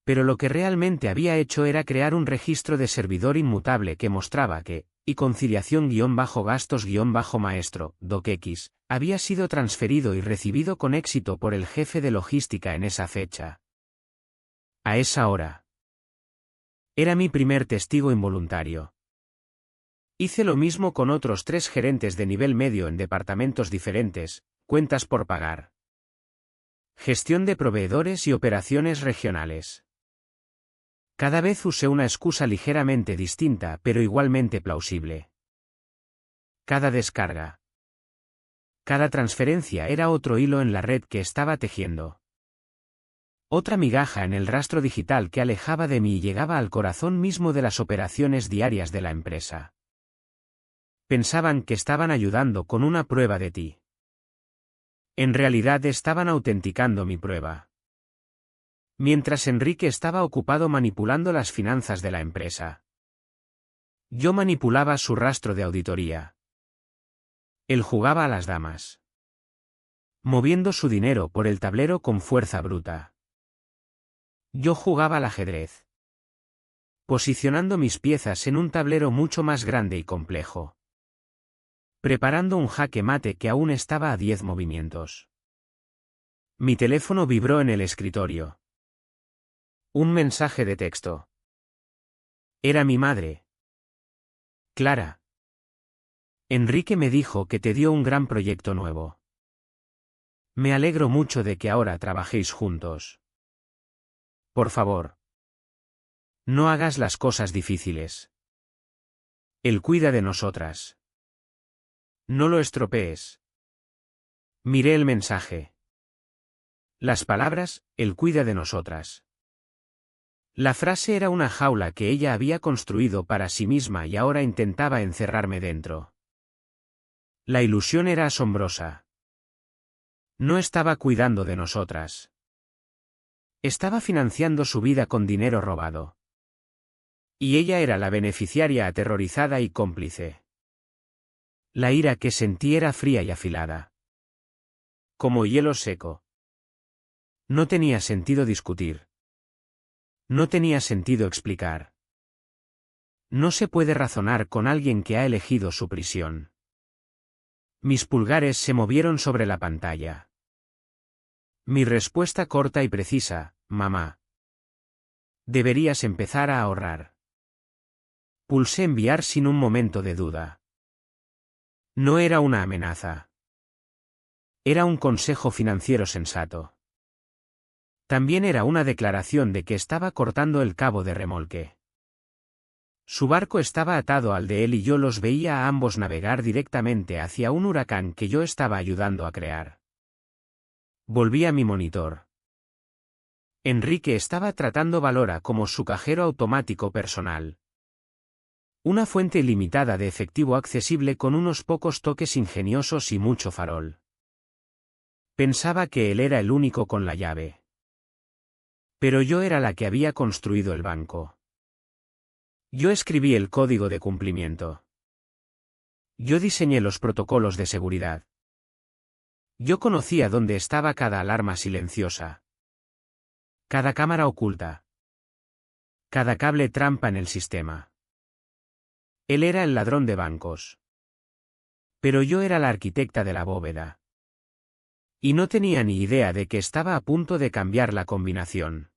Pero lo que realmente había hecho era crear un registro de servidor inmutable que mostraba que, y conciliación-gastos-maestro, docx, había sido transferido y recibido con éxito por el jefe de logística en esa fecha. A esa hora. Era mi primer testigo involuntario. Hice lo mismo con otros 3 gerentes de nivel medio en departamentos diferentes, cuentas por pagar, gestión de proveedores y operaciones regionales. Cada vez usé una excusa ligeramente distinta pero igualmente plausible. Cada descarga, cada transferencia era otro hilo en la red que estaba tejiendo. Otra migaja en el rastro digital que alejaba de mí y llegaba al corazón mismo de las operaciones diarias de la empresa. Pensaban que estaban ayudando con una prueba de ti. En realidad estaban autenticando mi prueba. Mientras Enrique estaba ocupado manipulando las finanzas de la empresa. Yo manipulaba su rastro de auditoría. Él jugaba a las damas, moviendo su dinero por el tablero con fuerza bruta. Yo jugaba al ajedrez, posicionando mis piezas en un tablero mucho más grande y complejo, preparando un jaque mate que aún estaba a 10 movimientos. Mi teléfono vibró en el escritorio. Un mensaje de texto. Era mi madre. Clara. Enrique me dijo que te dio un gran proyecto nuevo. Me alegro mucho de que ahora trabajéis juntos. Por favor, no hagas las cosas difíciles. Él cuida de nosotras. No lo estropees. Miré el mensaje. Las palabras, él cuida de nosotras. La frase era una jaula que ella había construido para sí misma y ahora intentaba encerrarme dentro. La ilusión era asombrosa. No estaba cuidando de nosotras. Estaba financiando su vida con dinero robado. Y ella era la beneficiaria aterrorizada y cómplice. La ira que sentí era fría y afilada, como hielo seco. No tenía sentido discutir. No tenía sentido explicar. No se puede razonar con alguien que ha elegido su prisión. Mis pulgares se movieron sobre la pantalla. Mi respuesta corta y precisa, mamá. Deberías empezar a ahorrar. Pulsé enviar sin un momento de duda. No era una amenaza. Era un consejo financiero sensato. También era una declaración de que estaba cortando el cabo de remolque. Su barco estaba atado al de él y yo los veía a ambos navegar directamente hacia un huracán que yo estaba ayudando a crear. Volví a mi monitor. Enrique estaba tratando Valora como su cajero automático personal. Una fuente ilimitada de efectivo accesible con unos pocos toques ingeniosos y mucho farol. Pensaba que él era el único con la llave. Pero yo era la que había construido el banco. Yo escribí el código de cumplimiento. Yo diseñé los protocolos de seguridad. Yo conocía dónde estaba cada alarma silenciosa. Cada cámara oculta. Cada cable trampa en el sistema. Él era el ladrón de bancos. Pero yo era la arquitecta de la bóveda. Y no tenía ni idea de que estaba a punto de cambiar la combinación.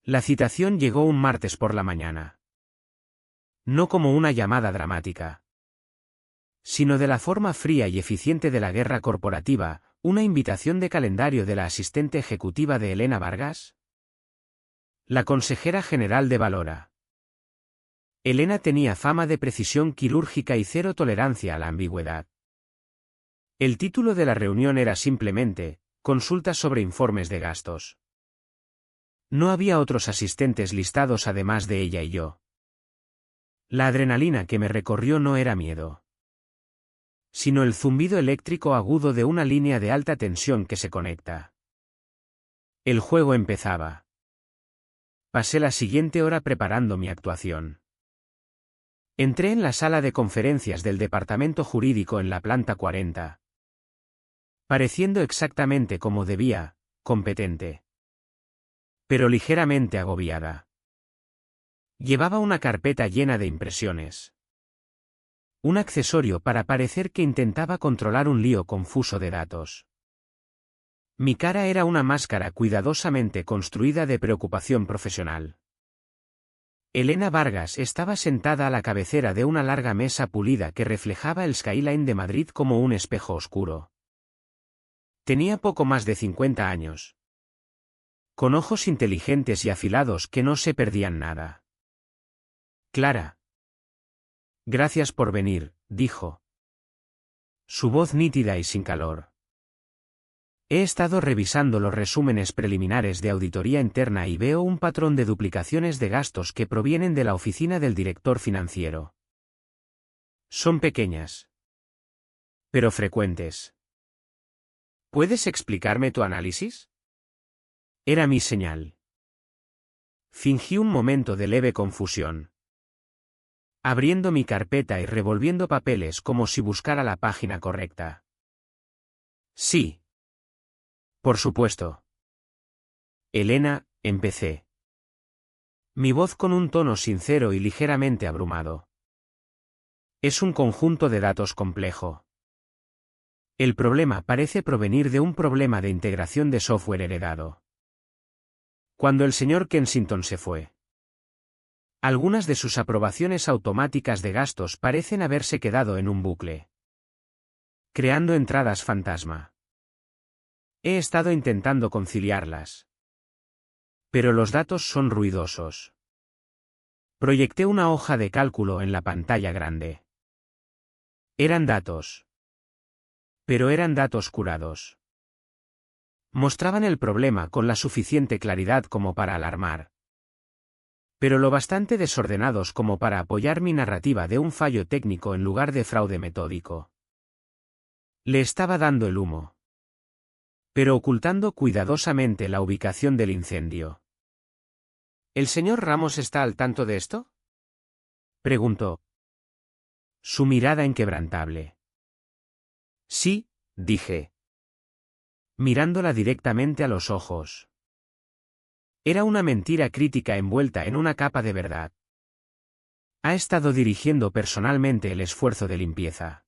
La citación llegó un martes por la mañana. No como una llamada dramática, sino de la forma fría y eficiente de la guerra corporativa, una invitación de calendario de la asistente ejecutiva de Elena Vargas, la consejera general de Valora. Elena tenía fama de precisión quirúrgica y cero tolerancia a la ambigüedad. El título de la reunión era simplemente, consultas sobre informes de gastos. No había otros asistentes listados además de ella y yo. La adrenalina que me recorrió no era miedo, sino el zumbido eléctrico agudo de una línea de alta tensión que se conecta. El juego empezaba. Pasé la siguiente hora preparando mi actuación. Entré en la sala de conferencias del departamento jurídico en la planta 40. Pareciendo exactamente como debía, competente. Pero ligeramente agobiada. Llevaba una carpeta llena de impresiones. Un accesorio para parecer que intentaba controlar un lío confuso de datos. Mi cara era una máscara cuidadosamente construida de preocupación profesional. Elena Vargas estaba sentada a la cabecera de una larga mesa pulida que reflejaba el skyline de Madrid como un espejo oscuro. Tenía poco más de 50 años. Con ojos inteligentes y afilados que no se perdían nada. Clara. Gracias por venir, dijo. Su voz nítida y sin calor. He estado revisando los resúmenes preliminares de auditoría interna y veo un patrón de duplicaciones de gastos que provienen de la oficina del director financiero. Son pequeñas, pero frecuentes. ¿Puedes explicarme tu análisis? Era mi señal. Fingí un momento de leve confusión. abriendo mi carpeta y revolviendo papeles como si buscara la página correcta. Sí. Por supuesto. Elena, empecé. Mi voz con un tono sincero y ligeramente abrumado. Es un conjunto de datos complejo. El problema parece provenir de un problema de integración de software heredado. Cuando el señor Kensington se fue, algunas de sus aprobaciones automáticas de gastos parecen haberse quedado en un bucle, creando entradas fantasma. He estado intentando conciliarlas, pero los datos son ruidosos. Proyecté una hoja de cálculo en la pantalla grande. Eran datos. Pero eran datos curados. Mostraban el problema con la suficiente claridad como para alarmar, pero lo bastante desordenados como para apoyar mi narrativa de un fallo técnico en lugar de fraude metódico. Le estaba dando el humo, pero ocultando cuidadosamente la ubicación del incendio. ¿El señor Ramos está al tanto de esto?, preguntó. Su mirada inquebrantable. Sí, dije, mirándola directamente a los ojos. Era una mentira crítica envuelta en una capa de verdad. Ha estado dirigiendo personalmente el esfuerzo de limpieza.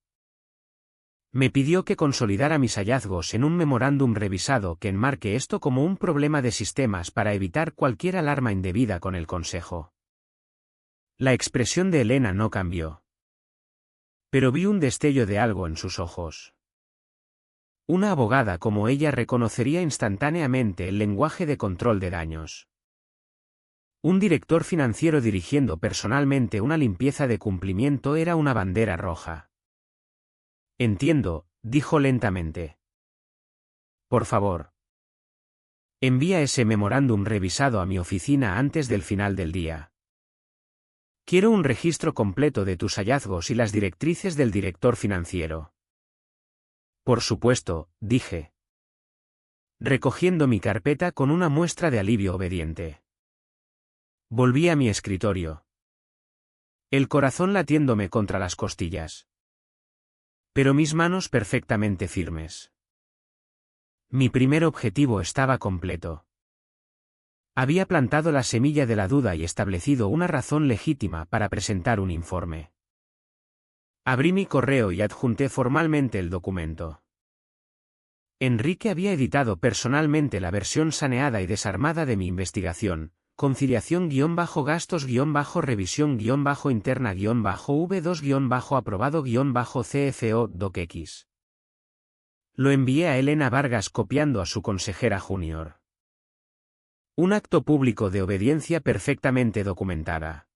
Me pidió que consolidara mis hallazgos en un memorándum revisado que enmarque esto como un problema de sistemas para evitar cualquier alarma indebida con el Consejo. La expresión de Elena no cambió, pero vi un destello de algo en sus ojos. Una abogada como ella reconocería instantáneamente el lenguaje de control de daños. Un director financiero dirigiendo personalmente una limpieza de cumplimiento era una bandera roja. Entiendo, dijo lentamente. Por favor, envía ese memorándum revisado a mi oficina antes del final del día. Quiero un registro completo de tus hallazgos y las directrices del director financiero. Por supuesto, dije, recogiendo mi carpeta con una muestra de alivio obediente. Volví a mi escritorio, el corazón latiéndome contra las costillas, pero mis manos perfectamente firmes. Mi primer objetivo estaba completo. Había plantado la semilla de la duda y establecido una razón legítima para presentar un informe. Abrí mi correo y adjunté formalmente el documento. Enrique había editado personalmente la versión saneada y desarmada de mi investigación, conciliación-revisión-interna-V2-aprobado-CFO docx. Lo envié a Elena Vargas copiando a su consejera junior. Un acto público de obediencia perfectamente documentada.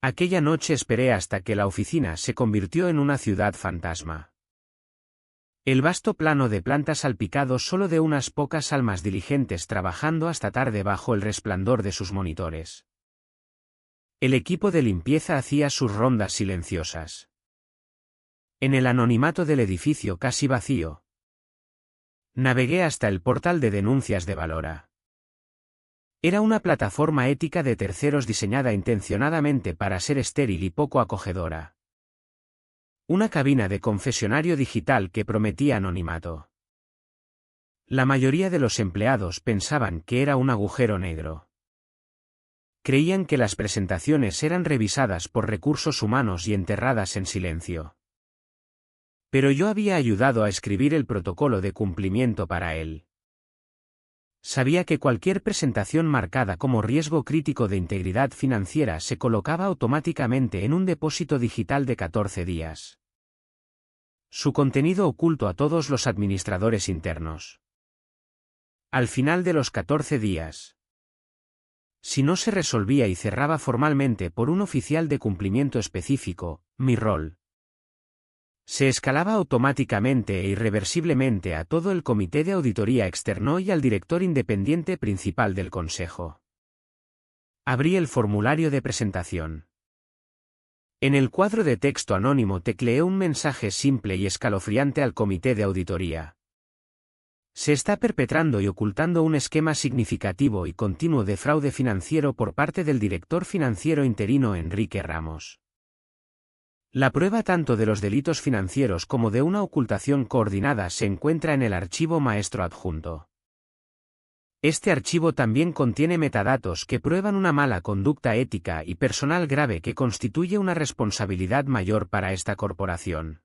Aquella noche esperé hasta que la oficina se convirtió en una ciudad fantasma. El vasto plano de planta salpicado solo de unas pocas almas diligentes trabajando hasta tarde bajo el resplandor de sus monitores. El equipo de limpieza hacía sus rondas silenciosas. En el anonimato del edificio casi vacío, navegué hasta el portal de denuncias de Valora. Era una plataforma ética de terceros diseñada intencionadamente para ser estéril y poco acogedora. Una cabina de confesionario digital que prometía anonimato. La mayoría de los empleados pensaban que era un agujero negro. Creían que las presentaciones eran revisadas por recursos humanos y enterradas en silencio. Pero yo había ayudado a escribir el protocolo de cumplimiento para él. Sabía que cualquier presentación marcada como riesgo crítico de integridad financiera se colocaba automáticamente en un depósito digital de 14 días. Su contenido oculto a todos los administradores internos. Al final de los 14 días, si no se resolvía y cerraba formalmente por un oficial de cumplimiento específico, mi rol se escalaba automáticamente e irreversiblemente a todo el comité de auditoría externo y al director independiente principal del consejo. Abrí el formulario de presentación. En el cuadro de texto anónimo tecleé un mensaje simple y escalofriante al comité de auditoría. Se está perpetrando y ocultando un esquema significativo y continuo de fraude financiero por parte del director financiero interino Enrique Ramos. La prueba tanto de los delitos financieros como de una ocultación coordinada se encuentra en el archivo maestro adjunto. Este archivo también contiene metadatos que prueban una mala conducta ética y personal grave que constituye una responsabilidad mayor para esta corporación.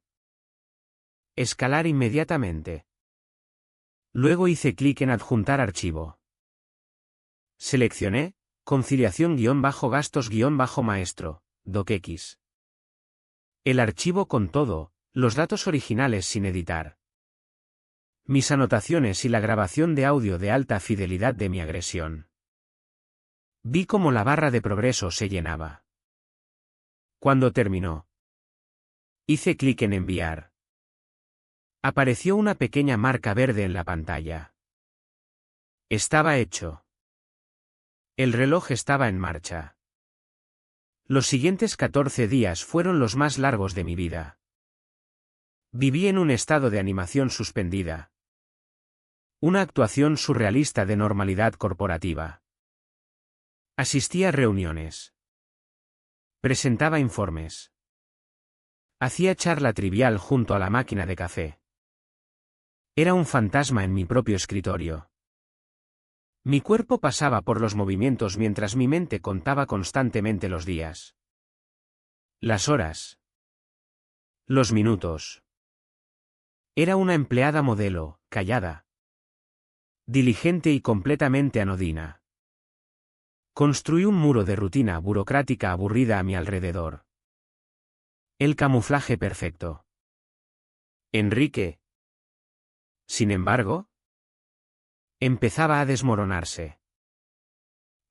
Escalar inmediatamente. Luego hice clic en Adjuntar archivo. Seleccioné conciliación-gastos-maestro, docx. El archivo con todo, los datos originales sin editar. Mis anotaciones y la grabación de audio de alta fidelidad de mi agresión. Vi cómo la barra de progreso se llenaba. Cuando terminó, hice clic en enviar. Apareció una pequeña marca verde en la pantalla. Estaba hecho. El reloj estaba en marcha. Los siguientes 14 días fueron los más largos de mi vida. Viví en un estado de animación suspendida. Una actuación surrealista de normalidad corporativa. Asistí a reuniones. Presentaba informes. Hacía charla trivial junto a la máquina de café. Era un fantasma en mi propio escritorio. Mi cuerpo pasaba por los movimientos mientras mi mente contaba constantemente los días. Las horas. Los minutos. Era una empleada modelo, callada. Diligente y completamente anodina. Construí un muro de rutina burocrática aburrida a mi alrededor. El camuflaje perfecto. Enrique. Sin embargo, empezaba a desmoronarse.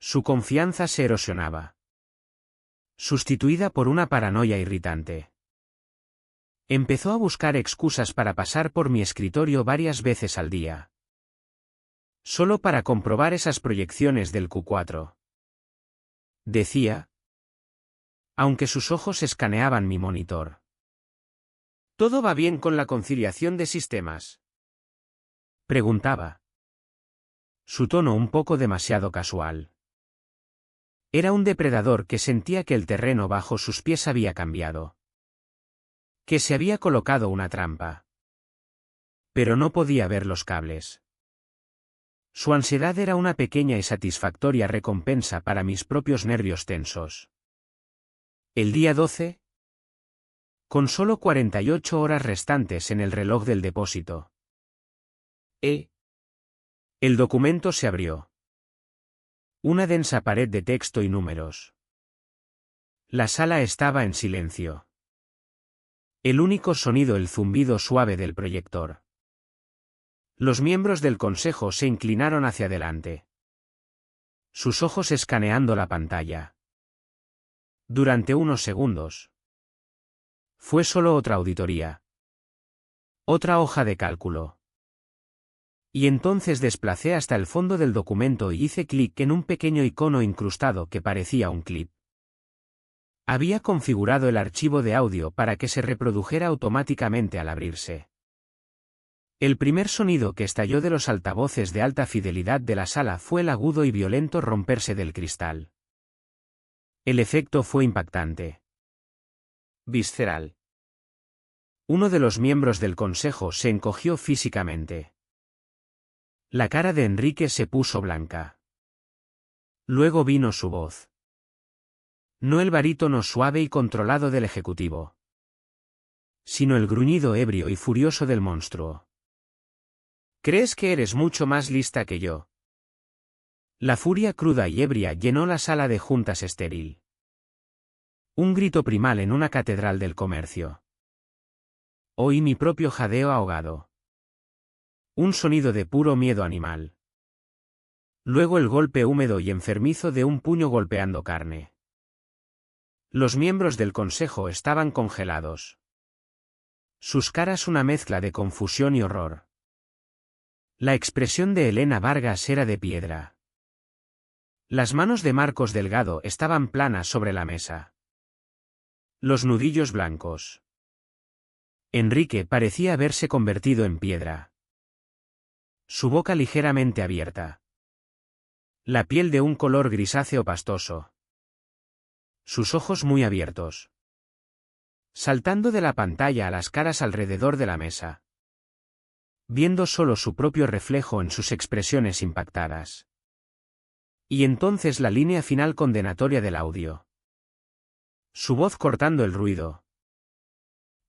Su confianza se erosionaba. Sustituida por una paranoia irritante. Empezó a buscar excusas para pasar por mi escritorio varias veces al día. Solo para comprobar esas proyecciones del Q4. Decía. Aunque sus ojos escaneaban mi monitor. ¿Todo va bien con la conciliación de sistemas? Preguntaba. Su tono un poco demasiado casual. Era un depredador que sentía que el terreno bajo sus pies había cambiado. Que se había colocado una trampa. Pero no podía ver los cables. Su ansiedad era una pequeña y satisfactoria recompensa para mis propios nervios tensos. El día 12. Con solo 48 horas restantes en el reloj del depósito. El documento se abrió. Una densa pared de texto y números. La sala estaba en silencio. El único sonido el zumbido suave del proyector. Los miembros del consejo se inclinaron hacia adelante. Sus ojos escaneando la pantalla. Durante unos segundos. Fue solo otra auditoría. Otra hoja de cálculo. Y entonces desplacé hasta el fondo del documento y hice clic en un pequeño icono incrustado que parecía un clip. Había configurado el archivo de audio para que se reprodujera automáticamente al abrirse. El primer sonido que estalló de los altavoces de alta fidelidad de la sala fue el agudo y violento romperse del cristal. El efecto fue impactante. Visceral. Uno de los miembros del consejo se encogió físicamente. La cara de Enrique se puso blanca. Luego vino su voz. No el barítono suave y controlado del ejecutivo, sino el gruñido ebrio y furioso del monstruo. ¿Crees que eres mucho más lista que yo? La furia cruda y ebria llenó la sala de juntas estéril. Un grito primal en una catedral del comercio. Oí mi propio jadeo ahogado. Un sonido de puro miedo animal. Luego el golpe húmedo y enfermizo de un puño golpeando carne. Los miembros del consejo estaban congelados. Sus caras una mezcla de confusión y horror. La expresión de Elena Vargas era de piedra. Las manos de Marcos Delgado estaban planas sobre la mesa. Los nudillos blancos. Enrique parecía haberse convertido en piedra. Su boca ligeramente abierta. La piel de un color grisáceo pastoso. Sus ojos muy abiertos. Saltando de la pantalla a las caras alrededor de la mesa. Viendo solo su propio reflejo en sus expresiones impactadas. Y entonces la línea final condenatoria del audio. Su voz cortando el ruido.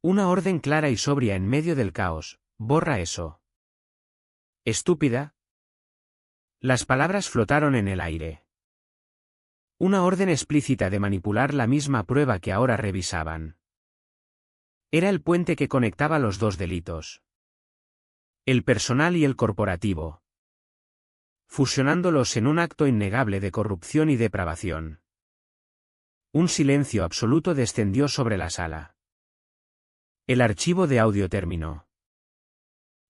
Una orden clara y sobria en medio del caos. Borra eso. Estúpida. Las palabras flotaron en el aire. Una orden explícita de manipular la misma prueba que ahora revisaban. Era el puente que conectaba los dos delitos. El personal y el corporativo. Fusionándolos en un acto innegable de corrupción y depravación. Un silencio absoluto descendió sobre la sala. El archivo de audio terminó.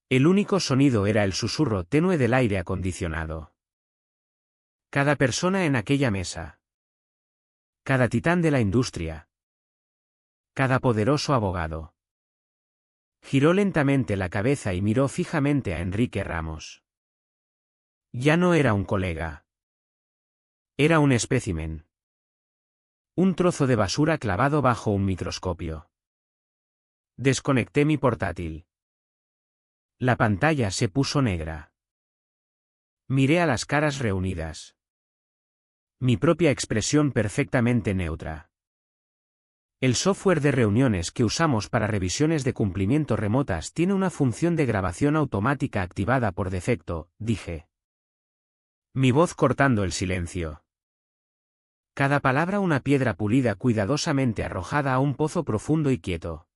El único sonido era el susurro tenue del aire acondicionado. Cada persona en aquella mesa. Cada titán de la industria. Cada poderoso abogado. Giró lentamente la cabeza y miró fijamente a Enrique Ramos. Ya no era un colega. Era un espécimen. Un trozo de basura clavado bajo un microscopio. Desconecté mi portátil. La pantalla se puso negra. Miré a las caras reunidas. Mi propia expresión perfectamente neutra. El software de reuniones que usamos para revisiones de cumplimiento remotas tiene una función de grabación automática activada por defecto, dije. Mi voz cortando el silencio. Cada palabra una piedra pulida cuidadosamente arrojada a un pozo profundo y quieto.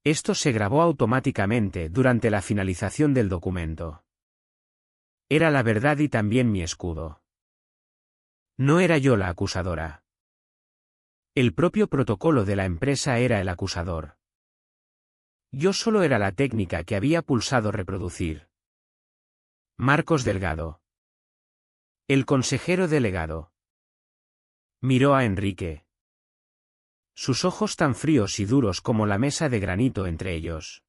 Esto se grabó automáticamente durante la finalización del documento. Era la verdad y también mi escudo. No era yo la acusadora. El propio protocolo de la empresa era el acusador. Yo solo era la técnica que había pulsado reproducir. Marcos Delgado. El consejero delegado. Miró a Enrique. Sus ojos tan fríos y duros como la mesa de granito entre ellos.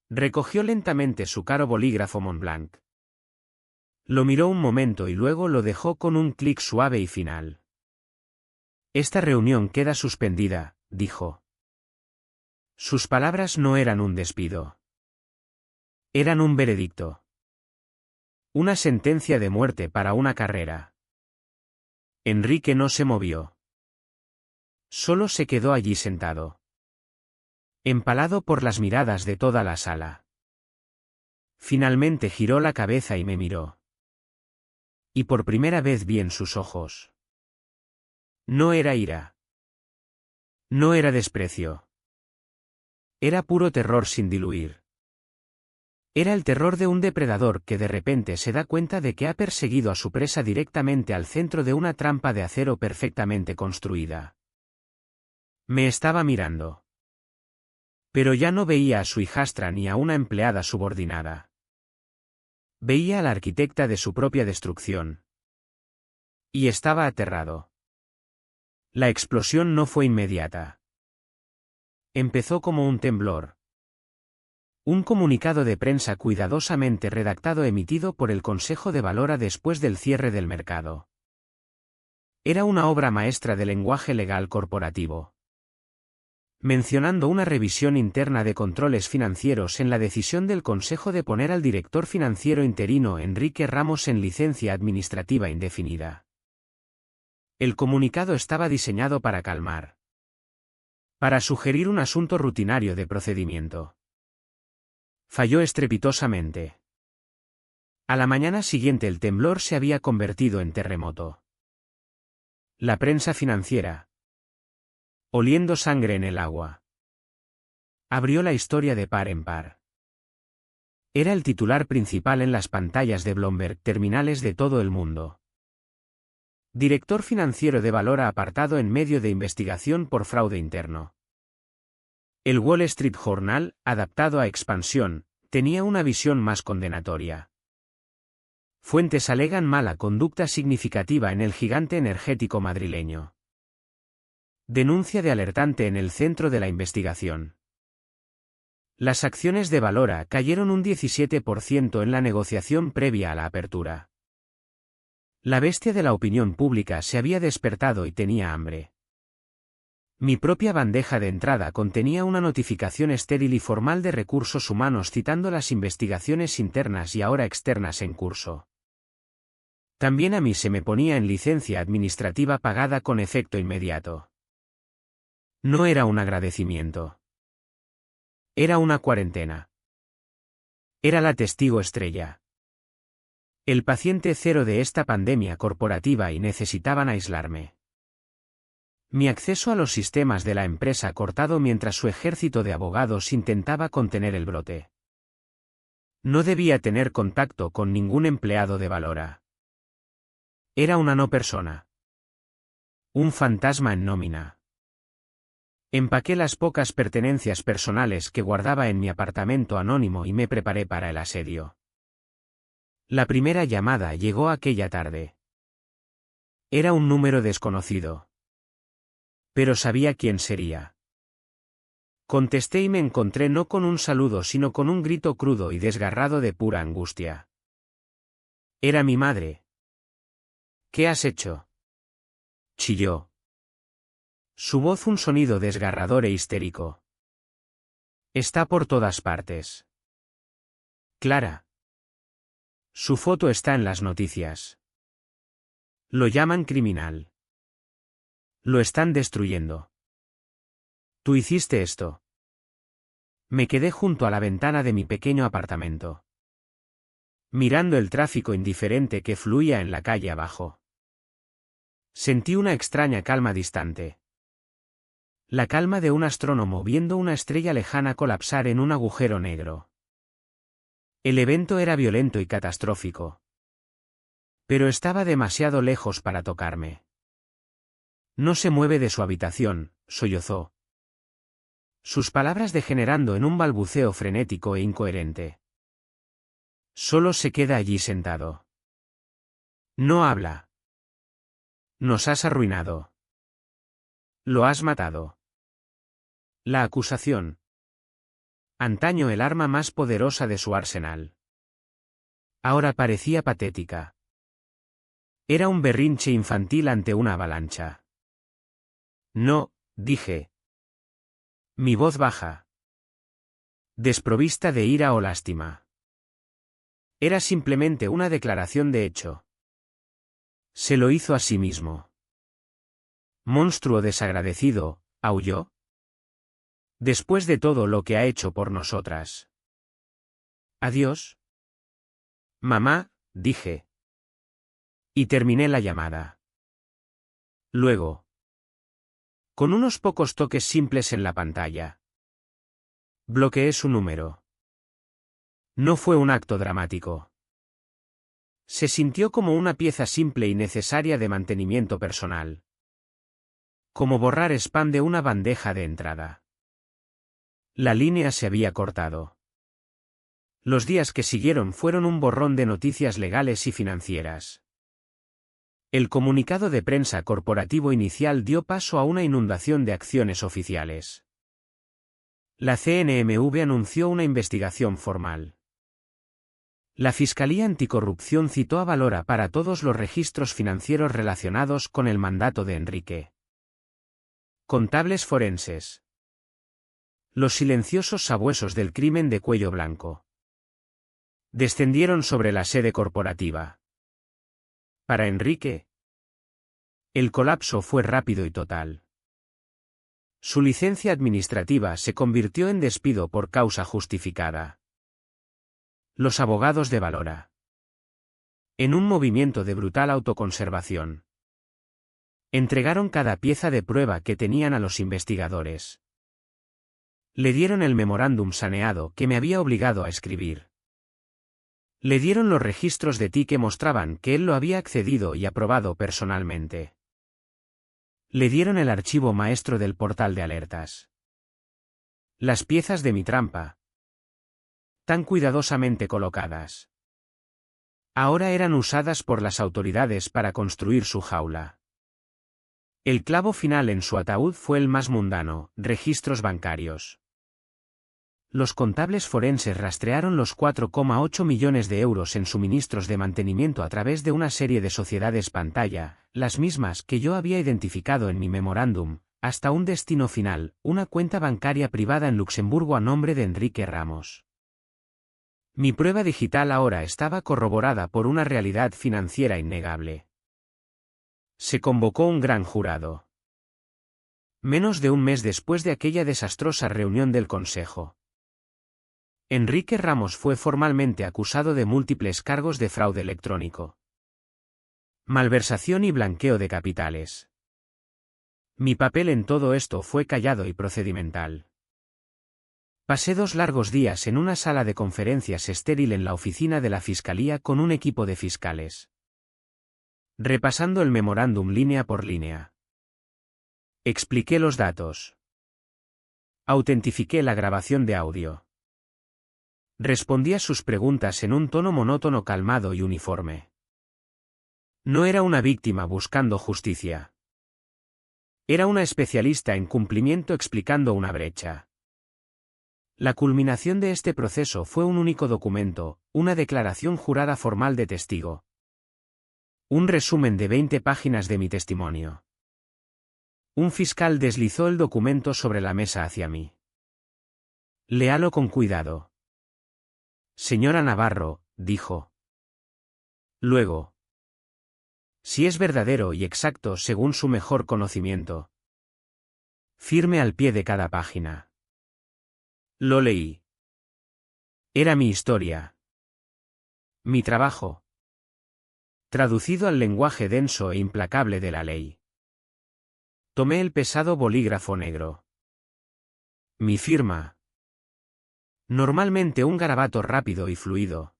Recogió lentamente su caro bolígrafo Montblanc. Lo miró un momento y luego lo dejó con un clic suave y final. Esta reunión queda suspendida, dijo. Sus palabras no eran un despido. Eran un veredicto. Una sentencia de muerte para una carrera. Enrique no se movió. Solo se quedó allí sentado. Empalado por las miradas de toda la sala. Finalmente giró la cabeza y me miró. Y por primera vez vi en sus ojos. No era ira. No era desprecio. Era puro terror sin diluir. Era el terror de un depredador que de repente se da cuenta de que ha perseguido a su presa directamente al centro de una trampa de acero perfectamente construida. Me estaba mirando. Pero ya no veía a su hijastra ni a una empleada subordinada. Veía a la arquitecta de su propia destrucción. Y estaba aterrado. La explosión no fue inmediata. Empezó como un temblor. Un comunicado de prensa cuidadosamente redactado emitido por el Consejo de Valora después del cierre del mercado. Era una obra maestra del lenguaje legal corporativo. Mencionando una revisión interna de controles financieros en la decisión del Consejo de poner al director financiero interino Enrique Ramos en licencia administrativa indefinida. El comunicado estaba diseñado para calmar. Para sugerir un asunto rutinario de procedimiento. Falló estrepitosamente. A la mañana siguiente el temblor se había convertido en terremoto. La prensa financiera. Oliendo sangre en el agua. Abrió la historia de par en par. Era el titular principal en las pantallas de Bloomberg terminales de todo el mundo. Director financiero de Valora apartado en medio de investigación por fraude interno. El Wall Street Journal, adaptado a Expansión, tenía una visión más condenatoria. Fuentes alegan mala conducta significativa en el gigante energético madrileño. Denuncia de alertante en el centro de la investigación. Las acciones de Valora cayeron un 17% en la negociación previa a la apertura. La bestia de la opinión pública se había despertado y tenía hambre. Mi propia bandeja de entrada contenía una notificación estéril y formal de recursos humanos citando las investigaciones internas y ahora externas en curso. También a mí se me ponía en licencia administrativa pagada con efecto inmediato. No era un agradecimiento. Era una cuarentena. Era la testigo estrella. El paciente cero de esta pandemia corporativa y necesitaban aislarme. Mi acceso a los sistemas de la empresa cortado mientras su ejército de abogados intentaba contener el brote. No debía tener contacto con ningún empleado de Valora. Era una no persona. Un fantasma en nómina. Empaqué las pocas pertenencias personales que guardaba en mi apartamento anónimo y me preparé para el asedio. La primera llamada llegó aquella tarde. Era un número desconocido. Pero sabía quién sería. Contesté y me encontré no con un saludo sino con un grito crudo y desgarrado de pura angustia. Era mi madre. ¿Qué has hecho?, chilló. Su voz un sonido desgarrador e histérico. Está por todas partes. Clara. Su foto está en las noticias. Lo llaman criminal. Lo están destruyendo. Tú hiciste esto. Me quedé junto a la ventana de mi pequeño apartamento, mirando el tráfico indiferente que fluía en la calle abajo. Sentí una extraña calma distante. La calma de un astrónomo viendo una estrella lejana colapsar en un agujero negro. El evento era violento y catastrófico. Pero estaba demasiado lejos para tocarme. No se mueve de su habitación, sollozó. Sus palabras degenerando en un balbuceo frenético e incoherente. Solo se queda allí sentado. No habla. Nos has arruinado. Lo has matado. La acusación. Antaño el arma más poderosa de su arsenal. Ahora parecía patética. Era un berrinche infantil ante una avalancha. No, dije. Mi voz baja. Desprovista de ira o lástima. Era simplemente una declaración de hecho. Se lo hizo a sí mismo. Monstruo desagradecido, aulló. Después de todo lo que ha hecho por nosotras. Adiós. Mamá, dije. Y terminé la llamada. Luego. Con unos pocos toques simples en la pantalla. Bloqueé su número. No fue un acto dramático. Se sintió como una pieza simple y necesaria de mantenimiento personal. Como borrar spam de una bandeja de entrada. La línea se había cortado. Los días que siguieron fueron un borrón de noticias legales y financieras. El comunicado de prensa corporativo inicial dio paso a una inundación de acciones oficiales. La CNMV anunció una investigación formal. La Fiscalía Anticorrupción citó a Valora para todos los registros financieros relacionados con el mandato de Enrique. Contables forenses. Los silenciosos sabuesos del crimen de cuello blanco. Descendieron sobre la sede corporativa. Para Enrique, el colapso fue rápido y total. Su licencia administrativa se convirtió en despido por causa justificada. Los abogados de Valora. En un movimiento de brutal autoconservación. Entregaron cada pieza de prueba que tenían a los investigadores. Le dieron el memorándum saneado que me había obligado a escribir. Le dieron los registros de TI que mostraban que él lo había accedido y aprobado personalmente. Le dieron el archivo maestro del portal de alertas. Las piezas de mi trampa. Tan cuidadosamente colocadas. Ahora eran usadas por las autoridades para construir su jaula. El clavo final en su ataúd fue el más mundano, registros bancarios. Los contables forenses rastrearon los 4,8 millones de euros en suministros de mantenimiento a través de una serie de sociedades pantalla, las mismas que yo había identificado en mi memorándum, hasta un destino final, una cuenta bancaria privada en Luxemburgo a nombre de Enrique Ramos. Mi prueba digital ahora estaba corroborada por una realidad financiera innegable. Se convocó un gran jurado. Menos de un mes después de aquella desastrosa reunión del Consejo, Enrique Ramos fue formalmente acusado de múltiples cargos de fraude electrónico, malversación y blanqueo de capitales. Mi papel en todo esto fue callado y procedimental. Pasé 2 largos días en una sala de conferencias estéril en la oficina de la Fiscalía con un equipo de fiscales, repasando el memorándum línea por línea. Expliqué los datos. Autentifiqué la grabación de audio. Respondí a sus preguntas en un tono monótono, calmado y uniforme. No era una víctima buscando justicia. Era una especialista en cumplimiento explicando una brecha. La culminación de este proceso fue un único documento, una declaración jurada formal de testigo. Un resumen de 20 páginas de mi testimonio. Un fiscal deslizó el documento sobre la mesa hacia mí. Léalo con cuidado. Señora Navarro, dijo. Luego. Si es verdadero y exacto según su mejor conocimiento, firme al pie de cada página. Lo leí. Era mi historia. Mi trabajo. Traducido al lenguaje denso e implacable de la ley. Tomé el pesado bolígrafo negro. Mi firma. Normalmente un garabato rápido y fluido.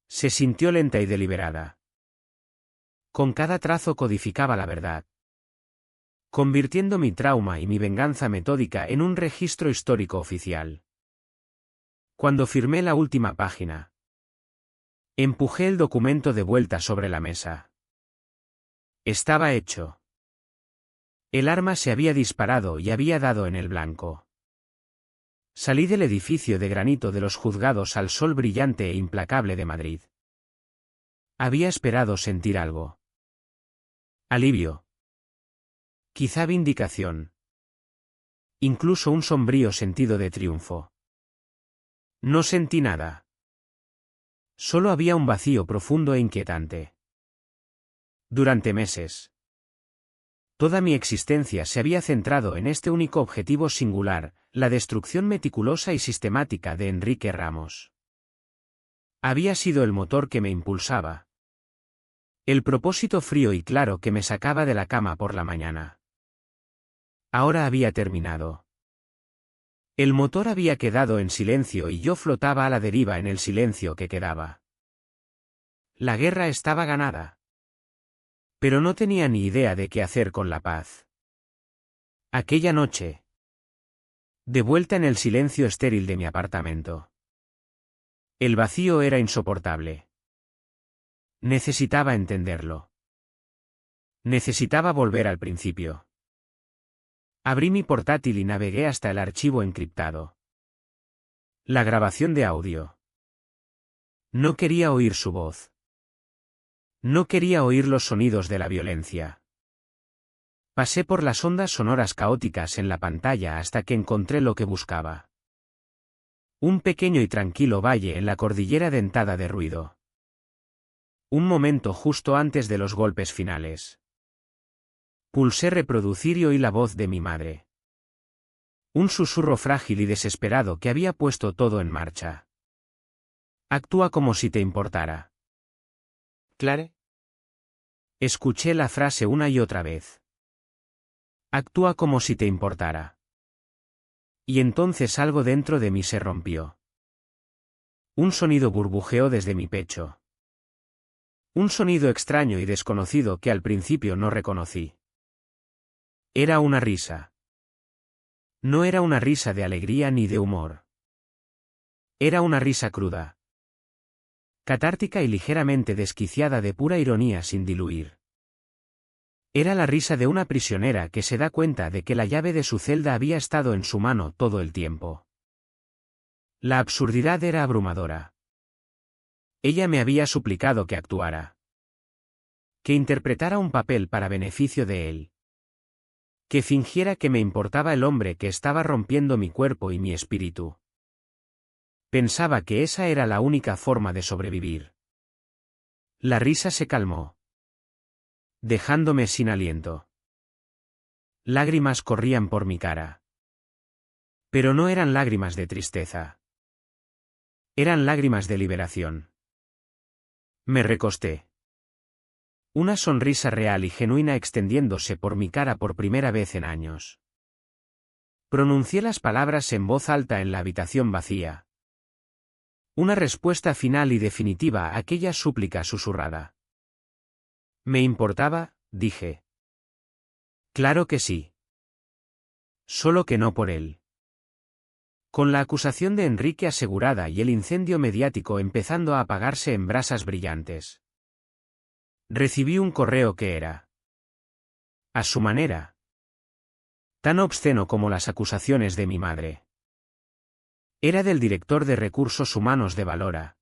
Se sintió lenta y deliberada. Con cada trazo codificaba la verdad, convirtiendo mi trauma y mi venganza metódica en un registro histórico oficial. Cuando firmé la última página, empujé el documento de vuelta sobre la mesa. Estaba hecho. El arma se había disparado y había dado en el blanco. Salí del edificio de granito de los juzgados al sol brillante e implacable de Madrid. Había esperado sentir algo. Alivio. Quizá vindicación. Incluso un sombrío sentido de triunfo. No sentí nada. Solo había un vacío profundo e inquietante. Durante meses, toda mi existencia se había centrado en este único objetivo singular, la destrucción meticulosa y sistemática de Enrique Ramos. Había sido el motor que me impulsaba. El propósito frío y claro que me sacaba de la cama por la mañana. Ahora había terminado. El motor había quedado en silencio y yo flotaba a la deriva en el silencio que quedaba. La guerra estaba ganada. Pero no tenía ni idea de qué hacer con la paz. Aquella noche, de vuelta en el silencio estéril de mi apartamento, el vacío era insoportable. Necesitaba entenderlo. Necesitaba volver al principio. Abrí mi portátil y navegué hasta el archivo encriptado. La grabación de audio. No quería oír su voz. No quería oír los sonidos de la violencia. Pasé por las ondas sonoras caóticas en la pantalla hasta que encontré lo que buscaba. Un pequeño y tranquilo valle en la cordillera dentada de ruido. Un momento justo antes de los golpes finales. Pulsé reproducir y oí la voz de mi madre. Un susurro frágil y desesperado que había puesto todo en marcha. Actúa como si te importara. ¿Clare? Escuché la frase una y otra vez. Actúa como si te importara. Y entonces algo dentro de mí se rompió. Un sonido burbujeó desde mi pecho. Un sonido extraño y desconocido que al principio no reconocí. Era una risa. No era una risa de alegría ni de humor. Era una risa cruda. Catártica y ligeramente desquiciada de pura ironía sin diluir. Era la risa de una prisionera que se da cuenta de que la llave de su celda había estado en su mano todo el tiempo. La absurdidad era abrumadora. Ella me había suplicado que actuara. Que interpretara un papel para beneficio de él. Que fingiera que me importaba el hombre que estaba rompiendo mi cuerpo y mi espíritu. Pensaba que esa era la única forma de sobrevivir. La risa se calmó, dejándome sin aliento. Lágrimas corrían por mi cara. Pero no eran lágrimas de tristeza. Eran lágrimas de liberación. Me recosté. Una sonrisa real y genuina extendiéndose por mi cara por primera vez en años. Pronuncié las palabras en voz alta en la habitación vacía. Una respuesta final y definitiva a aquella súplica susurrada. ¿Me importaba? Dije. Claro que sí. Solo que no por él. Con la acusación de Enrique asegurada y el incendio mediático empezando a apagarse en brasas brillantes. Recibí un correo que era, a su manera, tan obsceno como las acusaciones de mi madre. Era del director de Recursos Humanos de Valora.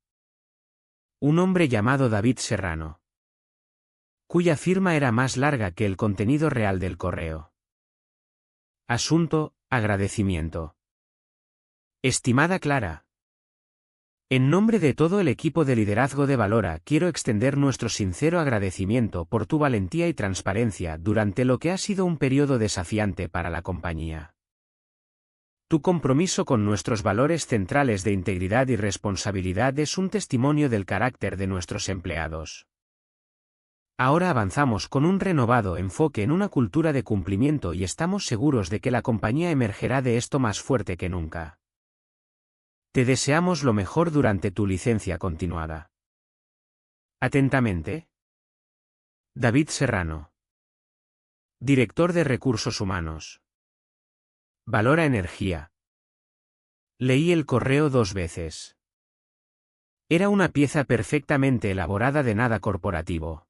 Un hombre llamado David Serrano. Cuya firma era más larga que el contenido real del correo. Asunto, agradecimiento. Estimada Clara. En nombre de todo el equipo de liderazgo de Valora quiero extender nuestro sincero agradecimiento por tu valentía y transparencia durante lo que ha sido un periodo desafiante para la compañía. Tu compromiso con nuestros valores centrales de integridad y responsabilidad es un testimonio del carácter de nuestros empleados. Ahora avanzamos con un renovado enfoque en una cultura de cumplimiento y estamos seguros de que la compañía emergerá de esto más fuerte que nunca. Te deseamos lo mejor durante tu licencia continuada. Atentamente. David Serrano. Director de Recursos Humanos. Valora Energía. Leí el correo 2 veces. Era una pieza perfectamente elaborada de nada corporativo.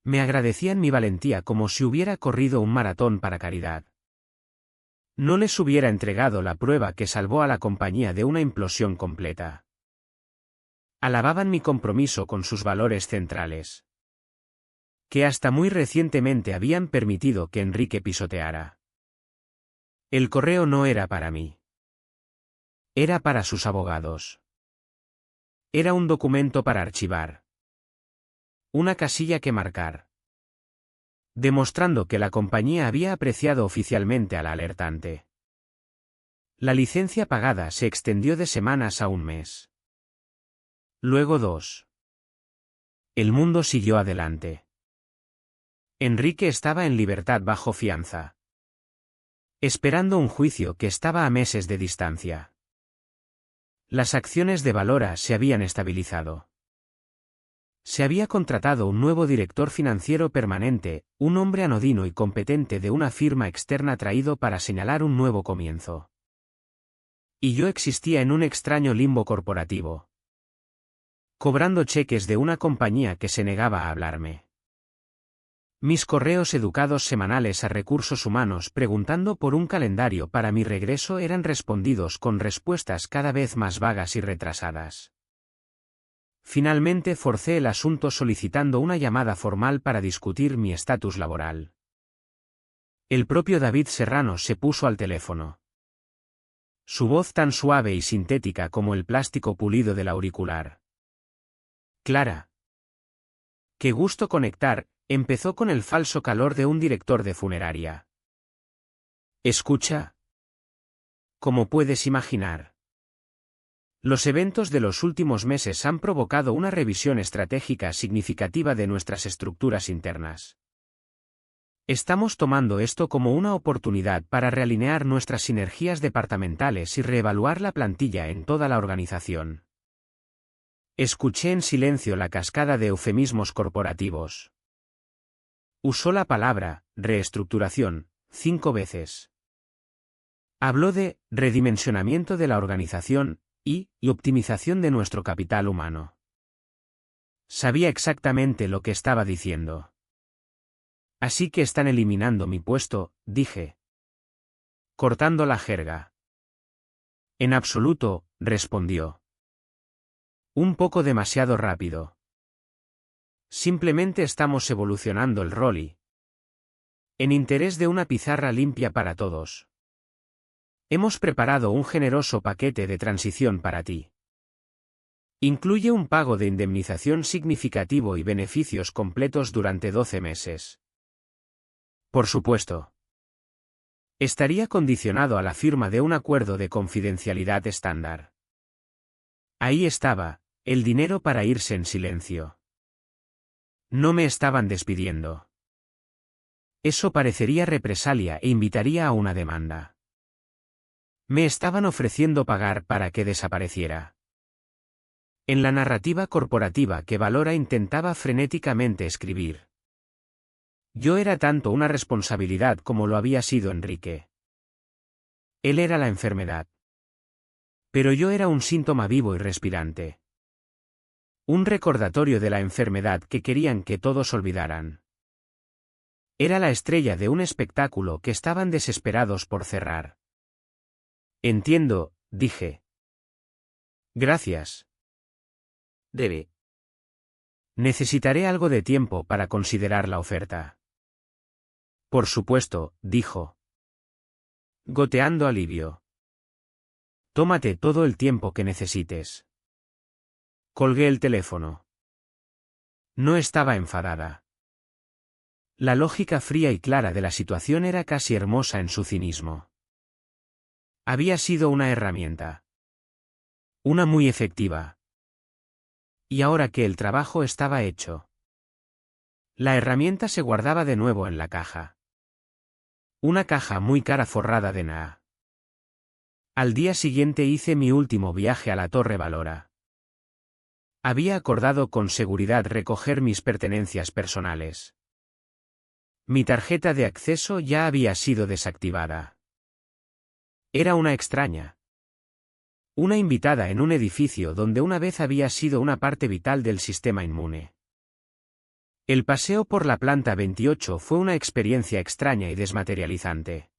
Me agradecían mi valentía como si hubiera corrido un maratón para caridad. No les hubiera entregado la prueba que salvó a la compañía de una implosión completa. Alababan mi compromiso con sus valores centrales. Que hasta muy recientemente habían permitido que Enrique pisoteara. El correo no era para mí. Era para sus abogados. Era un documento para archivar. Una casilla que marcar. Demostrando que la compañía había apreciado oficialmente al alertante. La licencia pagada se extendió de semanas a un mes. Luego 2. El mundo siguió adelante. Enrique estaba en libertad bajo fianza. Esperando un juicio que estaba a meses de distancia. Las acciones de Valora se habían estabilizado. Se había contratado un nuevo director financiero permanente, un hombre anodino y competente de una firma externa traído para señalar un nuevo comienzo. Y yo existía en un extraño limbo corporativo. Cobrando cheques de una compañía que se negaba a hablarme. Mis correos educados semanales a Recursos Humanos preguntando por un calendario para mi regreso eran respondidos con respuestas cada vez más vagas y retrasadas. Finalmente forcé el asunto solicitando una llamada formal para discutir mi estatus laboral. El propio David Serrano se puso al teléfono. Su voz tan suave y sintética como el plástico pulido del auricular. Clara. Qué gusto conectar, empezó con el falso calor de un director de funeraria. Escucha. Como puedes imaginar. Los eventos de los últimos meses han provocado una revisión estratégica significativa de nuestras estructuras internas. Estamos tomando esto como una oportunidad para realinear nuestras sinergias departamentales y reevaluar la plantilla en toda la organización. Escuché en silencio la cascada de eufemismos corporativos. Usó la palabra reestructuración 5 veces. Habló de redimensionamiento de la organización y optimización de nuestro capital humano. Sabía exactamente lo que estaba diciendo. Así que están eliminando mi puesto, dije. Cortando la jerga. En absoluto, respondió. Un poco demasiado rápido. Simplemente estamos evolucionando el rol en interés de una pizarra limpia para todos. Hemos preparado un generoso paquete de transición para ti. Incluye un pago de indemnización significativo y beneficios completos durante 12 meses. Por supuesto. Estaría condicionado a la firma de un acuerdo de confidencialidad estándar. Ahí estaba, el dinero para irse en silencio. No me estaban despidiendo. Eso parecería represalia e invitaría a una demanda. Me estaban ofreciendo pagar para que desapareciera. En la narrativa corporativa que Valora intentaba frenéticamente escribir. Yo era tanto una responsabilidad como lo había sido Enrique. Él era la enfermedad. Pero yo era un síntoma vivo y respirante. Un recordatorio de la enfermedad que querían que todos olvidaran. Era la estrella de un espectáculo que estaban desesperados por cerrar. Entiendo, dije. Gracias. Debe. Necesitaré algo de tiempo para considerar la oferta. Por supuesto, dijo. Goteando alivio. Tómate todo el tiempo que necesites. Colgué el teléfono. No estaba enfadada. La lógica fría y clara de la situación era casi hermosa en su cinismo. Había sido una herramienta. Una muy efectiva. Y ahora que el trabajo estaba hecho. La herramienta se guardaba de nuevo en la caja. Una caja muy cara forrada de NAA. Al día siguiente hice mi último viaje a la Torre Valora. Había acordado con seguridad recoger mis pertenencias personales. Mi tarjeta de acceso ya había sido desactivada. Era una extraña. Una invitada en un edificio donde una vez había sido una parte vital del sistema inmune. El paseo por la planta 28 fue una experiencia extraña y desmaterializante.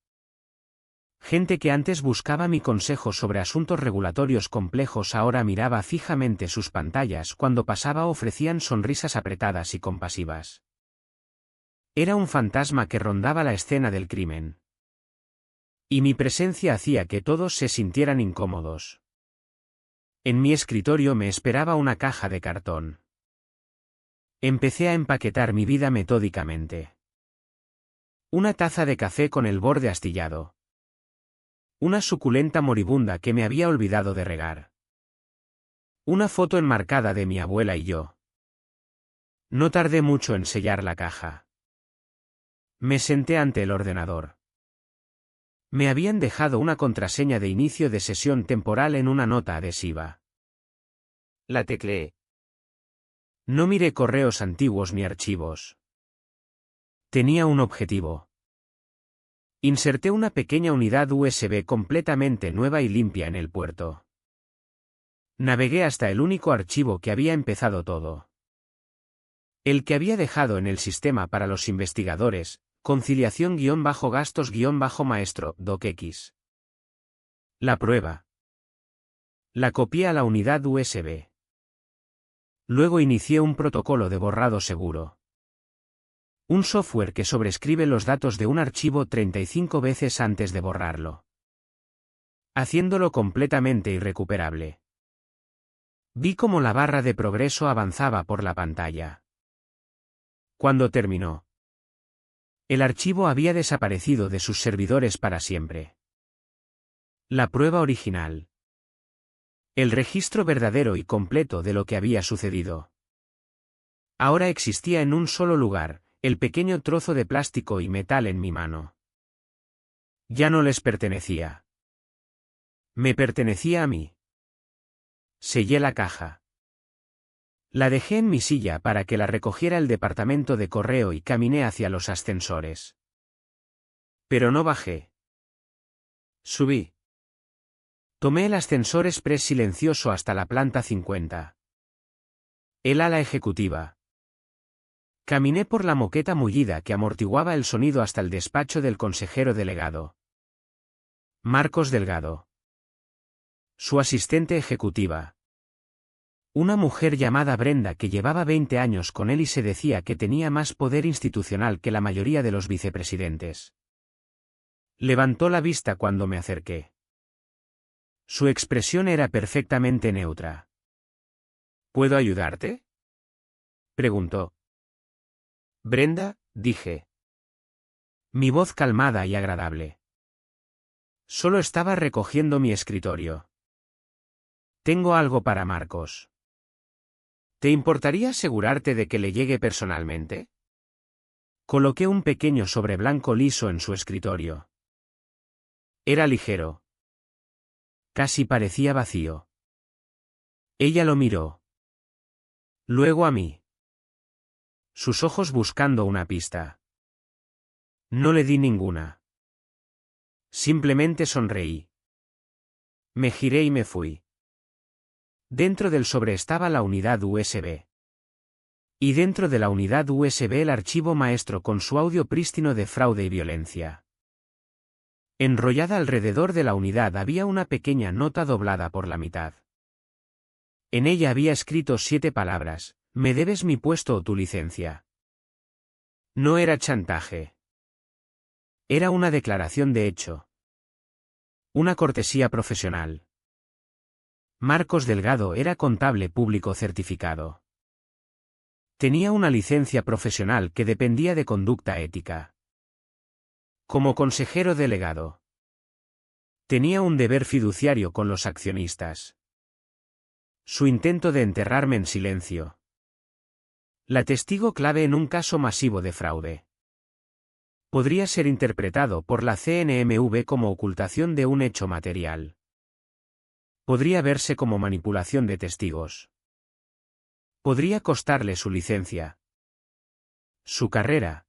Gente que antes buscaba mi consejo sobre asuntos regulatorios complejos ahora miraba fijamente sus pantallas cuando pasaba, ofrecían sonrisas apretadas y compasivas. Era un fantasma que rondaba la escena del crimen. Y mi presencia hacía que todos se sintieran incómodos. En mi escritorio me esperaba una caja de cartón. Empecé a empaquetar mi vida metódicamente. Una taza de café con el borde astillado. Una suculenta moribunda que me había olvidado de regar. Una foto enmarcada de mi abuela y yo. No tardé mucho en sellar la caja. Me senté ante el ordenador. Me habían dejado una contraseña de inicio de sesión temporal en una nota adhesiva. La tecleé. No miré correos antiguos ni archivos. Tenía un objetivo. Inserté una pequeña unidad USB completamente nueva y limpia en el puerto. Navegué hasta el único archivo que había empezado todo. El que había dejado en el sistema para los investigadores, conciliación-gastos-maestro, docx. La prueba. La copié a la unidad USB. Luego inicié un protocolo de borrado seguro. Un software que sobrescribe los datos de un archivo 35 veces antes de borrarlo. Haciéndolo completamente irrecuperable. Vi cómo la barra de progreso avanzaba por la pantalla. Cuando terminó, el archivo había desaparecido de sus servidores para siempre. La prueba original. El registro verdadero y completo de lo que había sucedido. Ahora existía en un solo lugar, el pequeño trozo de plástico y metal en mi mano. Ya no les pertenecía. Me pertenecía a mí. Sellé la caja. La dejé en mi silla para que la recogiera el departamento de correo y caminé hacia los ascensores. Pero no bajé. Subí. Tomé el ascensor express silencioso hasta la planta 50. El ala ejecutiva. Caminé por la moqueta mullida que amortiguaba el sonido hasta el despacho del consejero delegado. Marcos Delgado. Su asistente ejecutiva. Una mujer llamada Brenda que llevaba 20 años con él y se decía que tenía más poder institucional que la mayoría de los vicepresidentes. Levantó la vista cuando me acerqué. Su expresión era perfectamente neutra. ¿Puedo ayudarte?, preguntó. Brenda, dije. Mi voz calmada y agradable. Solo estaba recogiendo mi escritorio. Tengo algo para Marcos. ¿Te importaría asegurarte de que le llegue personalmente? Coloqué un pequeño sobre blanco liso en su escritorio. Era ligero. Casi parecía vacío. Ella lo miró. Luego a mí. Sus ojos buscando una pista. No le di ninguna. Simplemente sonreí. Me giré y me fui. Dentro del sobre estaba la unidad USB. Y dentro de la unidad USB el archivo maestro con su audio prístino de fraude y violencia. Enrollada alrededor de la unidad había una pequeña nota doblada por la mitad. En ella había escrito 7 palabras: «Me debes mi puesto o tu licencia». No era chantaje. Era una declaración de hecho. Una cortesía profesional. Marcos Delgado era contable público certificado. Tenía una licencia profesional que dependía de conducta ética. Como consejero delegado. Tenía un deber fiduciario con los accionistas. Su intento de enterrarme en silencio. La testigo clave en un caso masivo de fraude. Podría ser interpretado por la CNMV como ocultación de un hecho material. Podría verse como manipulación de testigos. Podría costarle su licencia. Su carrera.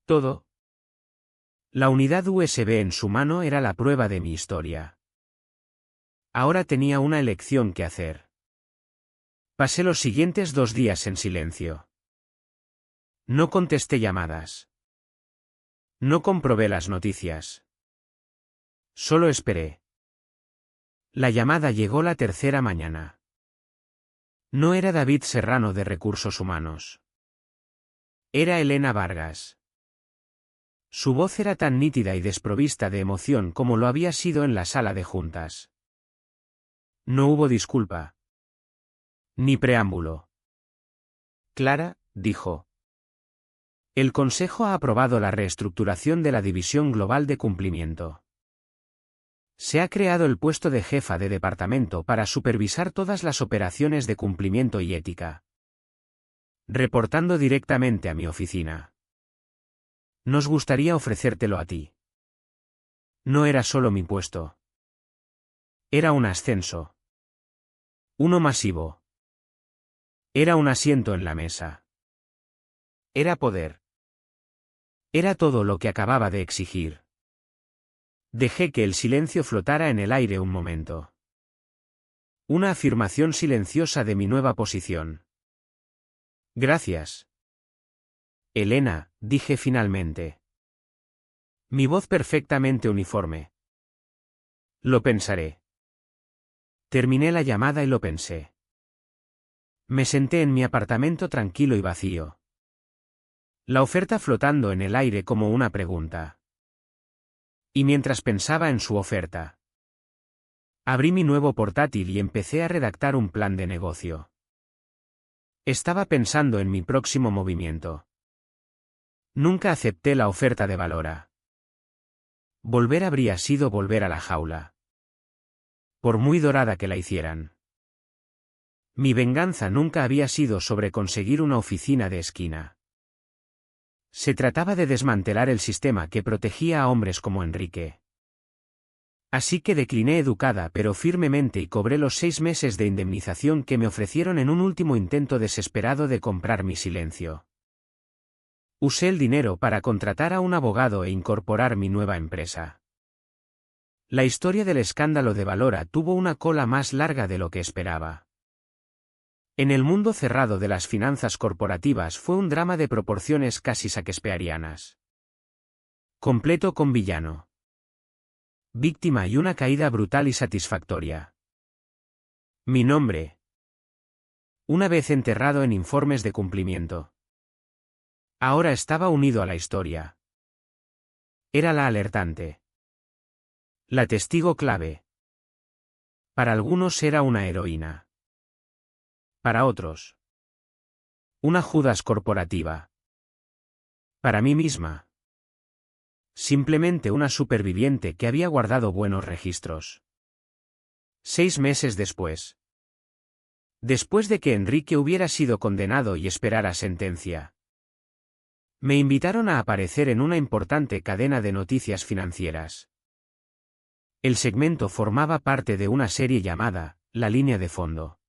Todo. La unidad USB en su mano era la prueba de mi historia. Ahora tenía una elección que hacer. Pasé los siguientes 2 días en silencio. No contesté llamadas. No comprobé las noticias. Solo esperé. La llamada llegó la 3ª mañana. No era David Serrano de Recursos Humanos. Era Elena Vargas. Su voz era tan nítida y desprovista de emoción como lo había sido en la sala de juntas. No hubo disculpa. Ni preámbulo. Clara, dijo. El Consejo ha aprobado la reestructuración de la División Global de Cumplimiento. Se ha creado el puesto de jefa de departamento para supervisar todas las operaciones de cumplimiento y ética. Reportando directamente a mi oficina. Nos gustaría ofrecértelo a ti. No era solo mi puesto. Era un ascenso. Uno masivo. Era un asiento en la mesa. Era poder. Era todo lo que acababa de exigir. Dejé que el silencio flotara en el aire un momento. Una afirmación silenciosa de mi nueva posición. Gracias. Elena, dije finalmente. Mi voz perfectamente uniforme. Lo pensaré. Terminé la llamada y lo pensé. Me senté en mi apartamento tranquilo y vacío. La oferta flotando en el aire como una pregunta. Y mientras pensaba en su oferta, abrí mi nuevo portátil y empecé a redactar un plan de negocio. Estaba pensando en mi próximo movimiento. Nunca acepté la oferta de Valora. Volver habría sido volver a la jaula. Por muy dorada que la hicieran. Mi venganza nunca había sido sobre conseguir una oficina de esquina. Se trataba de desmantelar el sistema que protegía a hombres como Enrique. Así que decliné educada pero firmemente y cobré los 6 meses de indemnización que me ofrecieron en un último intento desesperado de comprar mi silencio. Usé el dinero para contratar a un abogado e incorporar mi nueva empresa. La historia del escándalo de Valora tuvo una cola más larga de lo que esperaba. En el mundo cerrado de las finanzas corporativas fue un drama de proporciones casi shakespearianas. Completo con villano. Víctima y una caída brutal y satisfactoria. Mi nombre. Una vez enterrado en informes de cumplimiento. Ahora estaba unido a la historia. Era la alertante. La testigo clave. Para algunos era una heroína. Para otros. Una Judas corporativa. Para mí misma. Simplemente una superviviente que había guardado buenos registros. 6 meses después. Después de que Enrique hubiera sido condenado y esperara sentencia. Me invitaron a aparecer en una importante cadena de noticias financieras. El segmento formaba parte de una serie llamada La línea de fondo.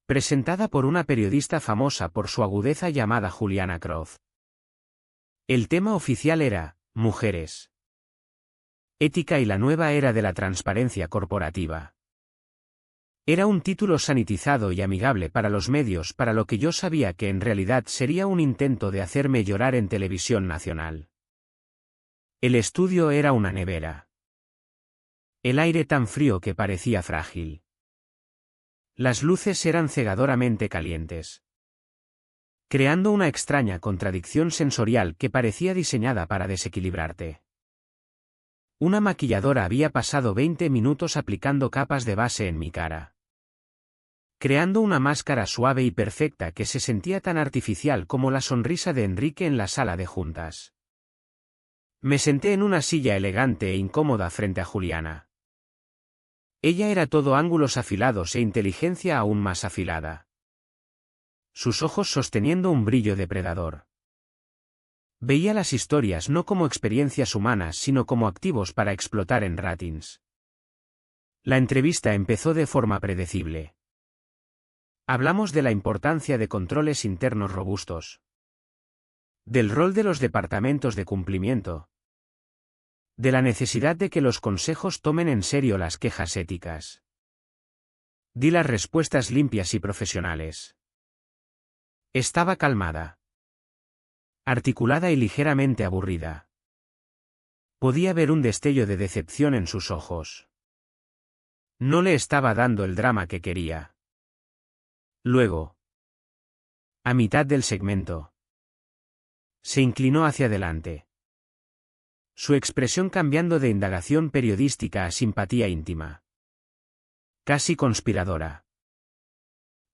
Presentada por una periodista famosa por su agudeza llamada Juliana Croft. El tema oficial era Mujeres. Ética y la nueva era de la transparencia corporativa. Era un título sanitizado y amigable para los medios, para lo que yo sabía que en realidad sería un intento de hacerme llorar en televisión nacional. El estudio era una nevera. El aire tan frío que parecía frágil. Las luces eran cegadoramente calientes. Creando una extraña contradicción sensorial que parecía diseñada para desequilibrarte. Una maquilladora había pasado 20 minutos aplicando capas de base en mi cara. Creando una máscara suave y perfecta que se sentía tan artificial como la sonrisa de Enrique en la sala de juntas. Me senté en una silla elegante e incómoda frente a Juliana. Ella era todo ángulos afilados e inteligencia aún más afilada. Sus ojos sosteniendo un brillo depredador. Veía las historias no como experiencias humanas sino como activos para explotar en ratings. La entrevista empezó de forma predecible. Hablamos de la importancia de controles internos robustos. Del rol de los departamentos de cumplimiento. De la necesidad de que los consejos tomen en serio las quejas éticas. Di las respuestas limpias y profesionales. Estaba calmada. Articulada y ligeramente aburrida. Podía ver un destello de decepción en sus ojos. No le estaba dando el drama que quería. Luego, a mitad del segmento, se inclinó hacia adelante. Su expresión cambiando de indagación periodística a simpatía íntima. Casi conspiradora.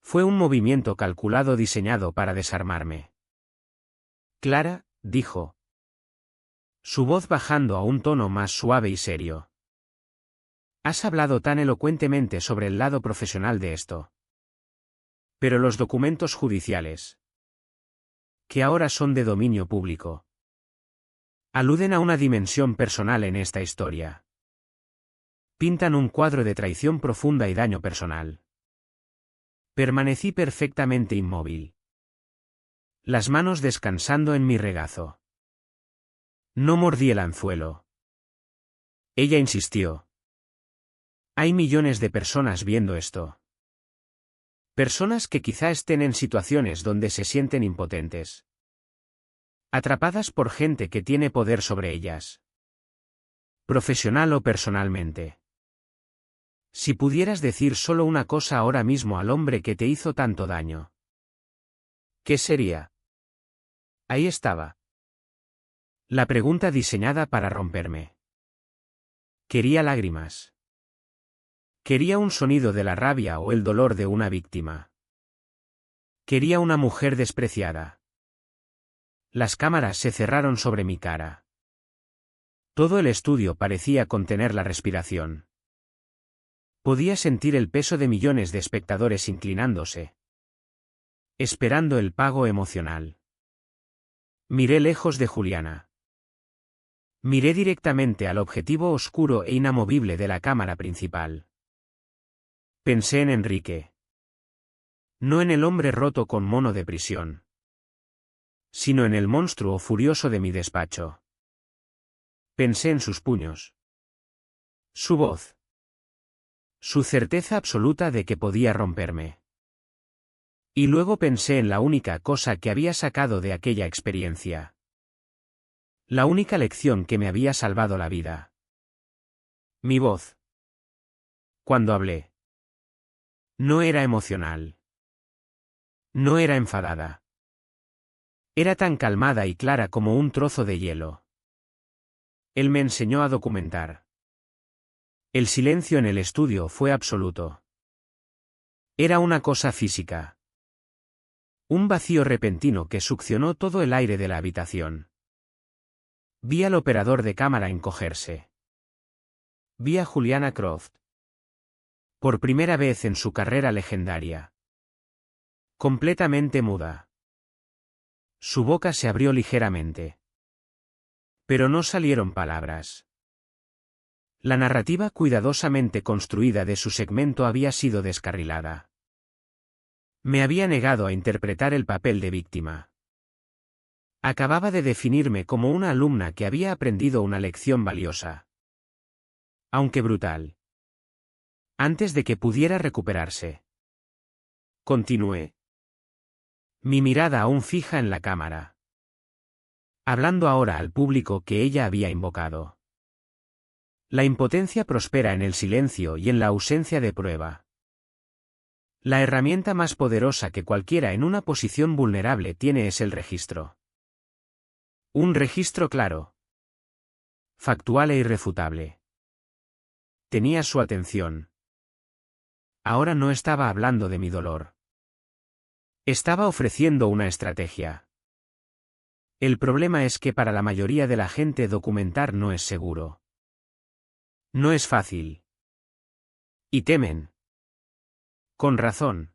Fue un movimiento calculado diseñado para desarmarme. Clara, dijo. Su voz bajando a un tono más suave y serio. Has hablado tan elocuentemente sobre el lado profesional de esto. Pero los documentos judiciales, que ahora son de dominio público, aluden a una dimensión personal en esta historia. Pintan un cuadro de traición profunda y daño personal. Permanecí perfectamente inmóvil. Las manos descansando en mi regazo. No mordí el anzuelo. Ella insistió. Hay millones de personas viendo esto. Personas que quizá estén en situaciones donde se sienten impotentes. Atrapadas por gente que tiene poder sobre ellas. Profesional o personalmente. Si pudieras decir solo una cosa ahora mismo al hombre que te hizo tanto daño. ¿Qué sería? Ahí estaba. La pregunta diseñada para romperme. Quería lágrimas. Quería un sonido de la rabia o el dolor de una víctima. Quería una mujer despreciada. Las cámaras se cerraron sobre mi cara. Todo el estudio parecía contener la respiración. Podía sentir el peso de millones de espectadores inclinándose. Esperando el pago emocional. Miré lejos de Juliana. Miré directamente al objetivo oscuro e inamovible de la cámara principal. Pensé en Enrique. No en el hombre roto con mono de prisión. Sino en el monstruo furioso de mi despacho. Pensé en sus puños. Su voz. Su certeza absoluta de que podía romperme. Y luego pensé en la única cosa que había sacado de aquella experiencia. La única lección que me había salvado la vida. Mi voz. Cuando hablé. No era emocional. No era enfadada. Era tan calmada y clara como un trozo de hielo. Él me enseñó a documentar. El silencio en el estudio fue absoluto. Era una cosa física. Un vacío repentino que succionó todo el aire de la habitación. Vi al operador de cámara encogerse. Vi a Juliana Croft. Por primera vez en su carrera legendaria. Completamente muda. Su boca se abrió ligeramente. Pero no salieron palabras. La narrativa cuidadosamente construida de su segmento había sido descarrilada. Me había negado a interpretar el papel de víctima. Acababa de definirme como una alumna que había aprendido una lección valiosa. Aunque brutal. Antes de que pudiera recuperarse. Continué. Mi mirada aún fija en la cámara. Hablando ahora al público que ella había invocado. La impotencia prospera en el silencio y en la ausencia de prueba. La herramienta más poderosa que cualquiera en una posición vulnerable tiene es el registro. Un registro claro. Factual e irrefutable. Tenía su atención. Ahora no estaba hablando de mi dolor. Estaba ofreciendo una estrategia. El problema es que para la mayoría de la gente documentar no es seguro. No es fácil. Y temen. Con razón.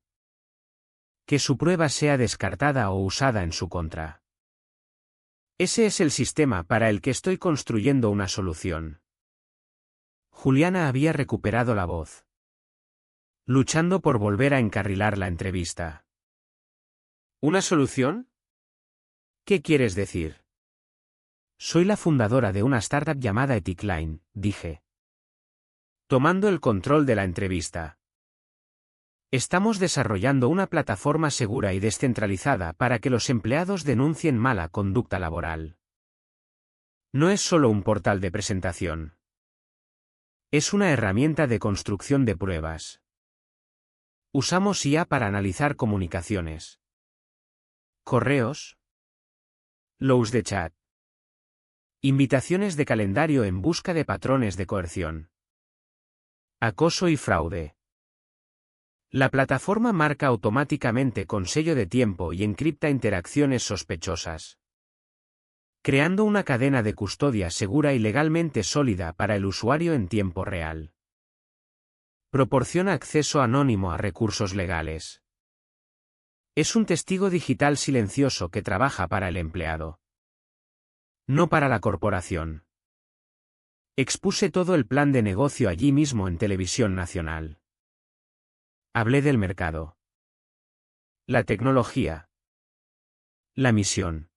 Que su prueba sea descartada o usada en su contra. Ese es el sistema para el que estoy construyendo una solución. Juliana había recuperado la voz. Luchando por volver a encarrilar la entrevista. ¿Una solución? ¿Qué quieres decir? Soy la fundadora de una startup llamada Ethicline, dije. Tomando el control de la entrevista. Estamos desarrollando una plataforma segura y descentralizada para que los empleados denuncien mala conducta laboral. No es solo un portal de presentación. Es una herramienta de construcción de pruebas. Usamos IA para analizar comunicaciones. Correos. Logs de chat. Invitaciones de calendario en busca de patrones de coerción. Acoso y fraude. La plataforma marca automáticamente con sello de tiempo y encripta interacciones sospechosas. Creando una cadena de custodia segura y legalmente sólida para el usuario en tiempo real. Proporciona acceso anónimo a recursos legales. Es un testigo digital silencioso que trabaja para el empleado. No para la corporación. Expuse todo el plan de negocio allí mismo en televisión nacional. Hablé del mercado. La tecnología. La misión.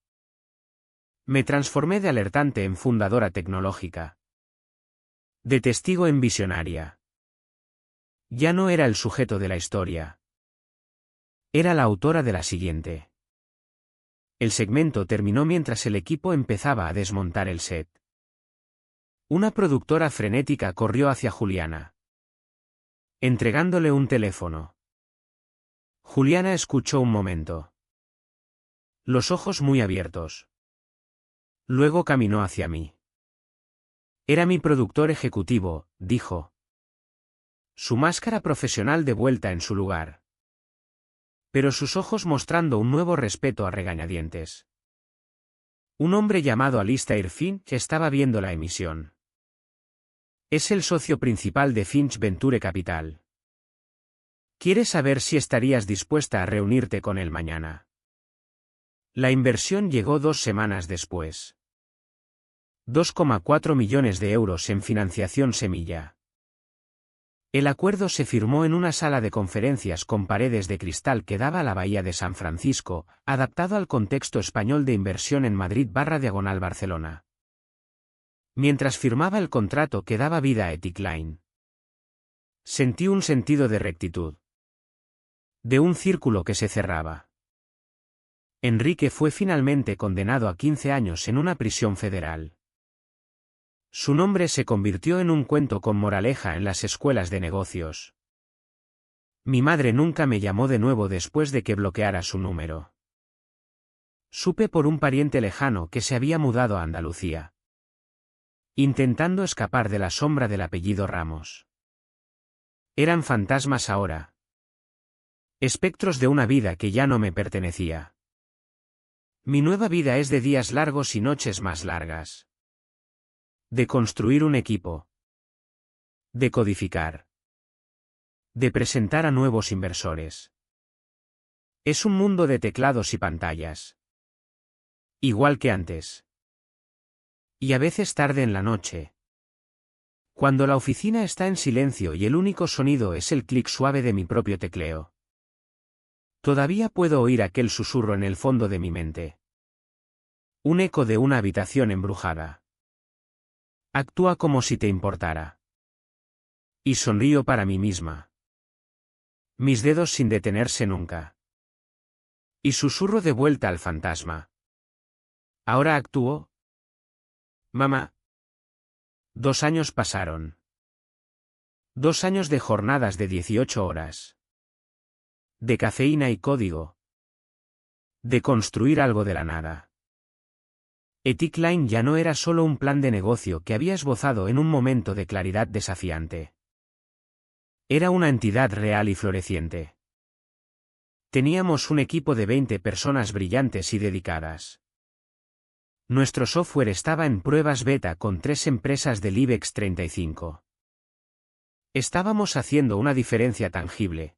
Me transformé de alertante en fundadora tecnológica. De testigo en visionaria. Ya no era el sujeto de la historia. Era la autora de la siguiente. El segmento terminó mientras el equipo empezaba a desmontar el set. Una productora frenética corrió hacia Juliana. Entregándole un teléfono. Juliana escuchó un momento. Los ojos muy abiertos. Luego caminó hacia mí. Era mi productor ejecutivo, dijo. Su máscara profesional de vuelta en su lugar. Pero sus ojos mostrando un nuevo respeto a regañadientes. Un hombre llamado Alistair Finch estaba viendo la emisión. Es el socio principal de Finch Venture Capital. ¿Quieres saber si estarías dispuesta a reunirte con él mañana? La inversión llegó 2 semanas después. 2,4 millones de euros en financiación semilla. El acuerdo se firmó en una sala de conferencias con paredes de cristal que daba a la bahía de San Francisco, adaptado al contexto español de inversión en Madrid/Barcelona. Mientras firmaba el contrato que daba vida a Ethicline. Sentí un sentido de rectitud. De un círculo que se cerraba. Enrique fue finalmente condenado a 15 años en una prisión federal. Su nombre se convirtió en un cuento con moraleja en las escuelas de negocios. Mi madre nunca me llamó de nuevo después de que bloqueara su número. Supe por un pariente lejano que se había mudado a Andalucía, intentando escapar de la sombra del apellido Ramos. Eran fantasmas ahora. Espectros de una vida que ya no me pertenecía. Mi nueva vida es de días largos y noches más largas. De construir un equipo. De codificar. De presentar a nuevos inversores. Es un mundo de teclados y pantallas. Igual que antes. Y a veces tarde en la noche. Cuando la oficina está en silencio y el único sonido es el clic suave de mi propio tecleo. Todavía puedo oír aquel susurro en el fondo de mi mente. Un eco de una habitación embrujada. Actúa como si te importara. Y sonrío para mí misma. Mis dedos sin detenerse nunca. Y susurro de vuelta al fantasma. ¿Ahora actúo? Mamá. 2 años pasaron. 2 años de jornadas de 18 horas. De cafeína y código. De construir algo de la nada. Ethic Line ya no era solo un plan de negocio que había esbozado en un momento de claridad desafiante. Era una entidad real y floreciente. Teníamos un equipo de 20 personas brillantes y dedicadas. Nuestro software estaba en pruebas beta con 3 empresas del IBEX 35. Estábamos haciendo una diferencia tangible.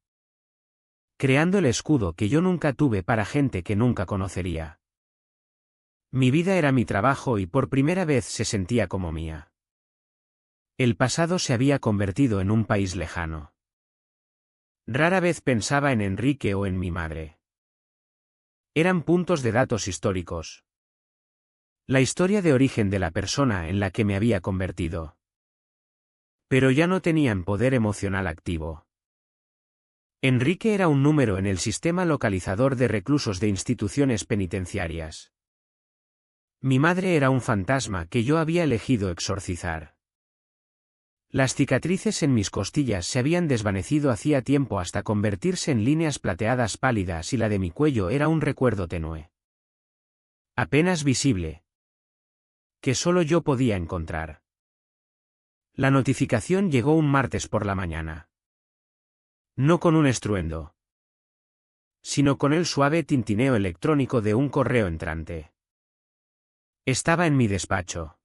Creando el escudo que yo nunca tuve para gente que nunca conocería. Mi vida era mi trabajo y por primera vez se sentía como mía. El pasado se había convertido en un país lejano. Rara vez pensaba en Enrique o en mi madre. Eran puntos de datos históricos. La historia de origen de la persona en la que me había convertido. Pero ya no tenían poder emocional activo. Enrique era un número en el sistema localizador de reclusos de instituciones penitenciarias. Mi madre era un fantasma que yo había elegido exorcizar. Las cicatrices en mis costillas se habían desvanecido hacía tiempo hasta convertirse en líneas plateadas pálidas y la de mi cuello era un recuerdo tenue. Apenas visible. Que solo yo podía encontrar. La notificación llegó un martes por la mañana. No con un estruendo, sino con el suave tintineo electrónico de un correo entrante. Estaba en mi despacho.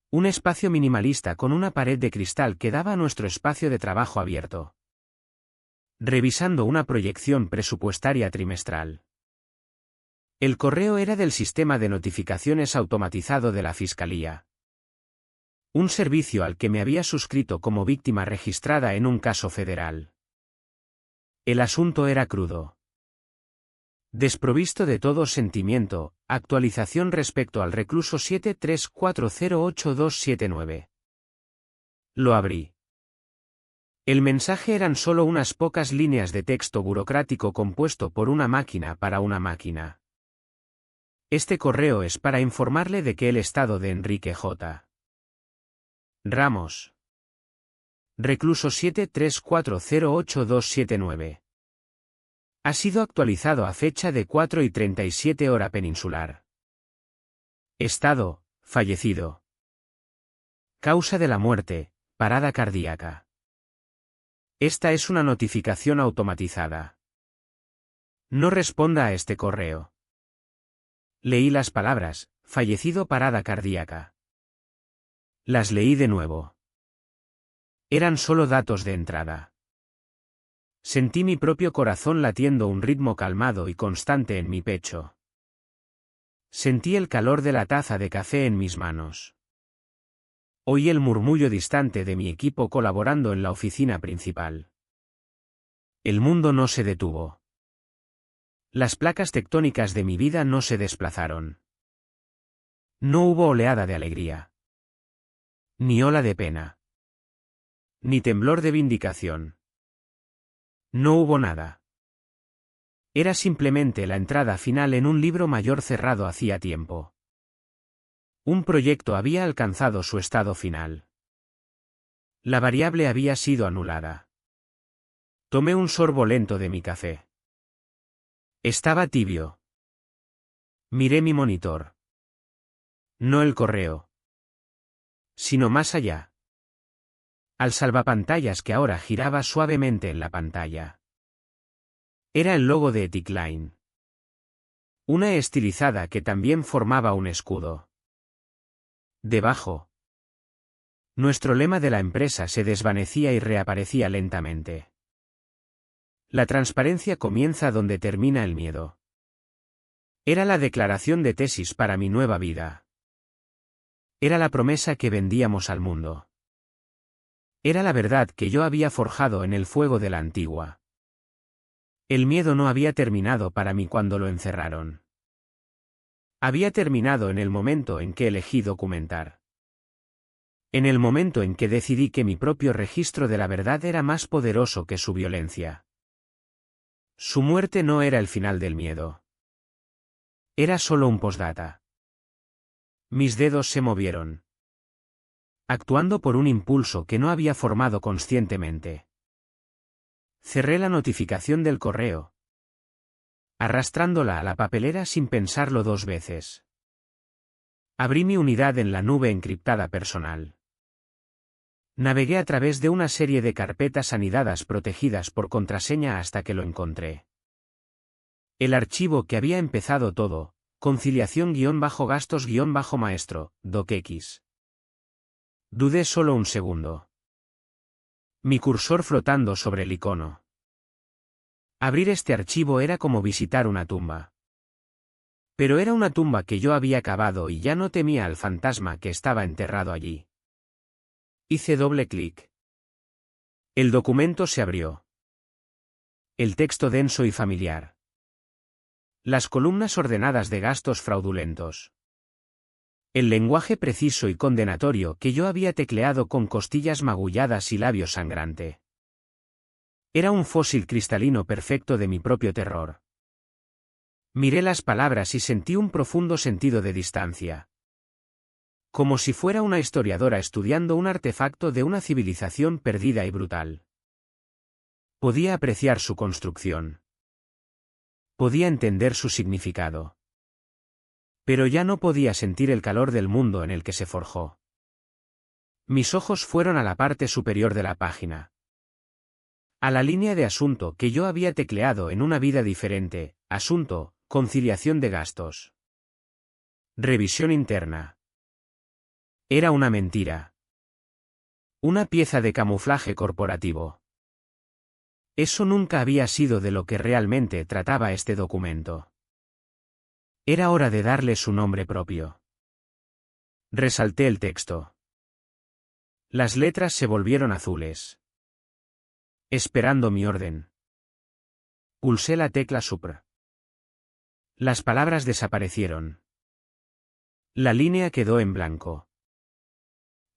Un espacio minimalista con una pared de cristal que daba a nuestro espacio de trabajo abierto. Revisando una proyección presupuestaria trimestral. El correo era del sistema de notificaciones automatizado de la Fiscalía. Un servicio al que me había suscrito como víctima registrada en un caso federal. El asunto era crudo. Desprovisto de todo sentimiento, actualización respecto al recluso 73408279. Lo abrí. El mensaje eran solo unas pocas líneas de texto burocrático compuesto por una máquina para una máquina. Este correo es para informarle de que el estado de Enrique J. Ramos. Recluso 73408279. Ha sido actualizado a fecha de 4:37 hora peninsular. Estado, fallecido. Causa de la muerte, parada cardíaca. Esta es una notificación automatizada. No responda a este correo. Leí las palabras, fallecido parada cardíaca. Las leí de nuevo. Eran solo datos de entrada. Sentí mi propio corazón latiendo un ritmo calmado y constante en mi pecho. Sentí el calor de la taza de café en mis manos. Oí el murmullo distante de mi equipo colaborando en la oficina principal. El mundo no se detuvo. Las placas tectónicas de mi vida no se desplazaron. No hubo oleada de alegría. Ni ola de pena. Ni temblor de vindicación. No hubo nada. Era simplemente la entrada final en un libro mayor cerrado hacía tiempo. Un proyecto había alcanzado su estado final. La variable había sido anulada. Tomé un sorbo lento de mi café. Estaba tibio. Miré mi monitor. No el correo, sino más allá. Al salvapantallas que ahora giraba suavemente en la pantalla. Era el logo de Ethicline. Una estilizada que también formaba un escudo. Debajo. Nuestro lema de la empresa se desvanecía y reaparecía lentamente. La transparencia comienza donde termina el miedo. Era la declaración de tesis para mi nueva vida. Era la promesa que vendíamos al mundo. Era la verdad que yo había forjado en el fuego de la antigua. El miedo no había terminado para mí cuando lo encerraron. Había terminado en el momento en que elegí documentar. En el momento en que decidí que mi propio registro de la verdad era más poderoso que su violencia. Su muerte no era el final del miedo. Era solo un postdata. Mis dedos se movieron. Actuando por un impulso que no había formado conscientemente. Cerré la notificación del correo, arrastrándola a la papelera sin pensarlo 2 veces. Abrí mi unidad en la nube encriptada personal. Navegué a través de una serie de carpetas anidadas protegidas por contraseña hasta que lo encontré. El archivo que había empezado todo, conciliación-gastos-maestro, docx. Dudé solo un segundo. Mi cursor flotando sobre el icono. Abrir este archivo era como visitar una tumba. Pero era una tumba que yo había cavado y ya no temía al fantasma que estaba enterrado allí. Hice doble clic. El documento se abrió. El texto denso y familiar. Las columnas ordenadas de gastos fraudulentos. El lenguaje preciso y condenatorio que yo había tecleado con costillas magulladas y labio sangrante. Era un fósil cristalino perfecto de mi propio terror. Miré las palabras y sentí un profundo sentido de distancia. Como si fuera una historiadora estudiando un artefacto de una civilización perdida y brutal. Podía apreciar su construcción. Podía entender su significado. Pero ya no podía sentir el calor del mundo en el que se forjó. Mis ojos fueron a la parte superior de la página. A la línea de asunto que yo había tecleado en una vida diferente, asunto, conciliación de gastos. Revisión interna. Era una mentira. Una pieza de camuflaje corporativo. Eso nunca había sido de lo que realmente trataba este documento. Era hora de darle su nombre propio. Resalté el texto. Las letras se volvieron azules. Esperando mi orden. Pulsé la tecla Supr. Las palabras desaparecieron. La línea quedó en blanco.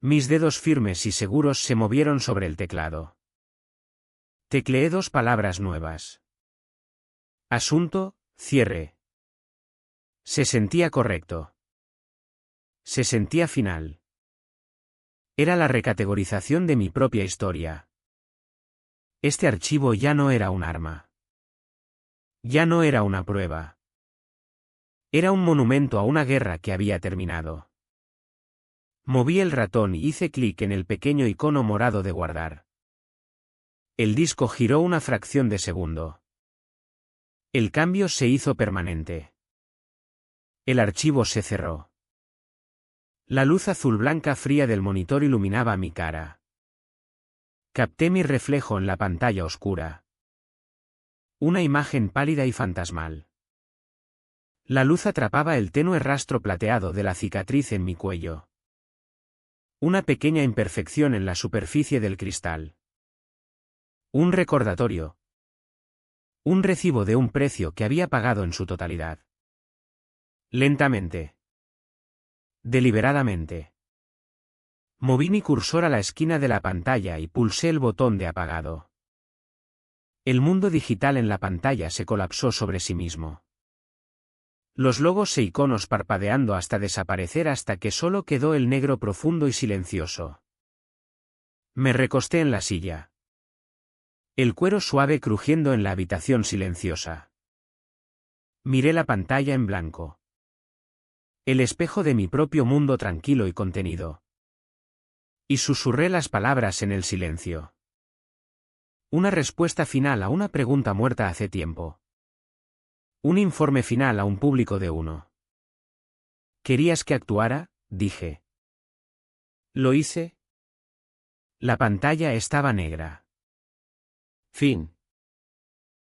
Mis dedos firmes y seguros se movieron sobre el teclado. Tecleé 2 palabras nuevas. Asunto, cierre. Se sentía correcto. Se sentía final. Era la recategorización de mi propia historia. Este archivo ya no era un arma. Ya no era una prueba. Era un monumento a una guerra que había terminado. Moví el ratón y hice clic en el pequeño icono morado de guardar. El disco giró una fracción de segundo. El cambio se hizo permanente. El archivo se cerró. La luz azul-blanca fría del monitor iluminaba mi cara. Capté mi reflejo en la pantalla oscura. Una imagen pálida y fantasmal. La luz atrapaba el tenue rastro plateado de la cicatriz en mi cuello. Una pequeña imperfección en la superficie del cristal. Un recordatorio. Un recibo de un precio que había pagado en su totalidad. Lentamente. Deliberadamente. Moví mi cursor a la esquina de la pantalla y pulsé el botón de apagado. El mundo digital en la pantalla se colapsó sobre sí mismo. Los logos e iconos parpadeando hasta desaparecer hasta que solo quedó el negro profundo y silencioso. Me recosté en la silla. El cuero suave crujiendo en la habitación silenciosa. Miré la pantalla en blanco. El espejo de mi propio mundo tranquilo y contenido. Y susurré las palabras en el silencio. Una respuesta final a una pregunta muerta hace tiempo. Un informe final a un público de uno. ¿Querías que actuara? Dije. ¿Lo hice? La pantalla estaba negra. Fin.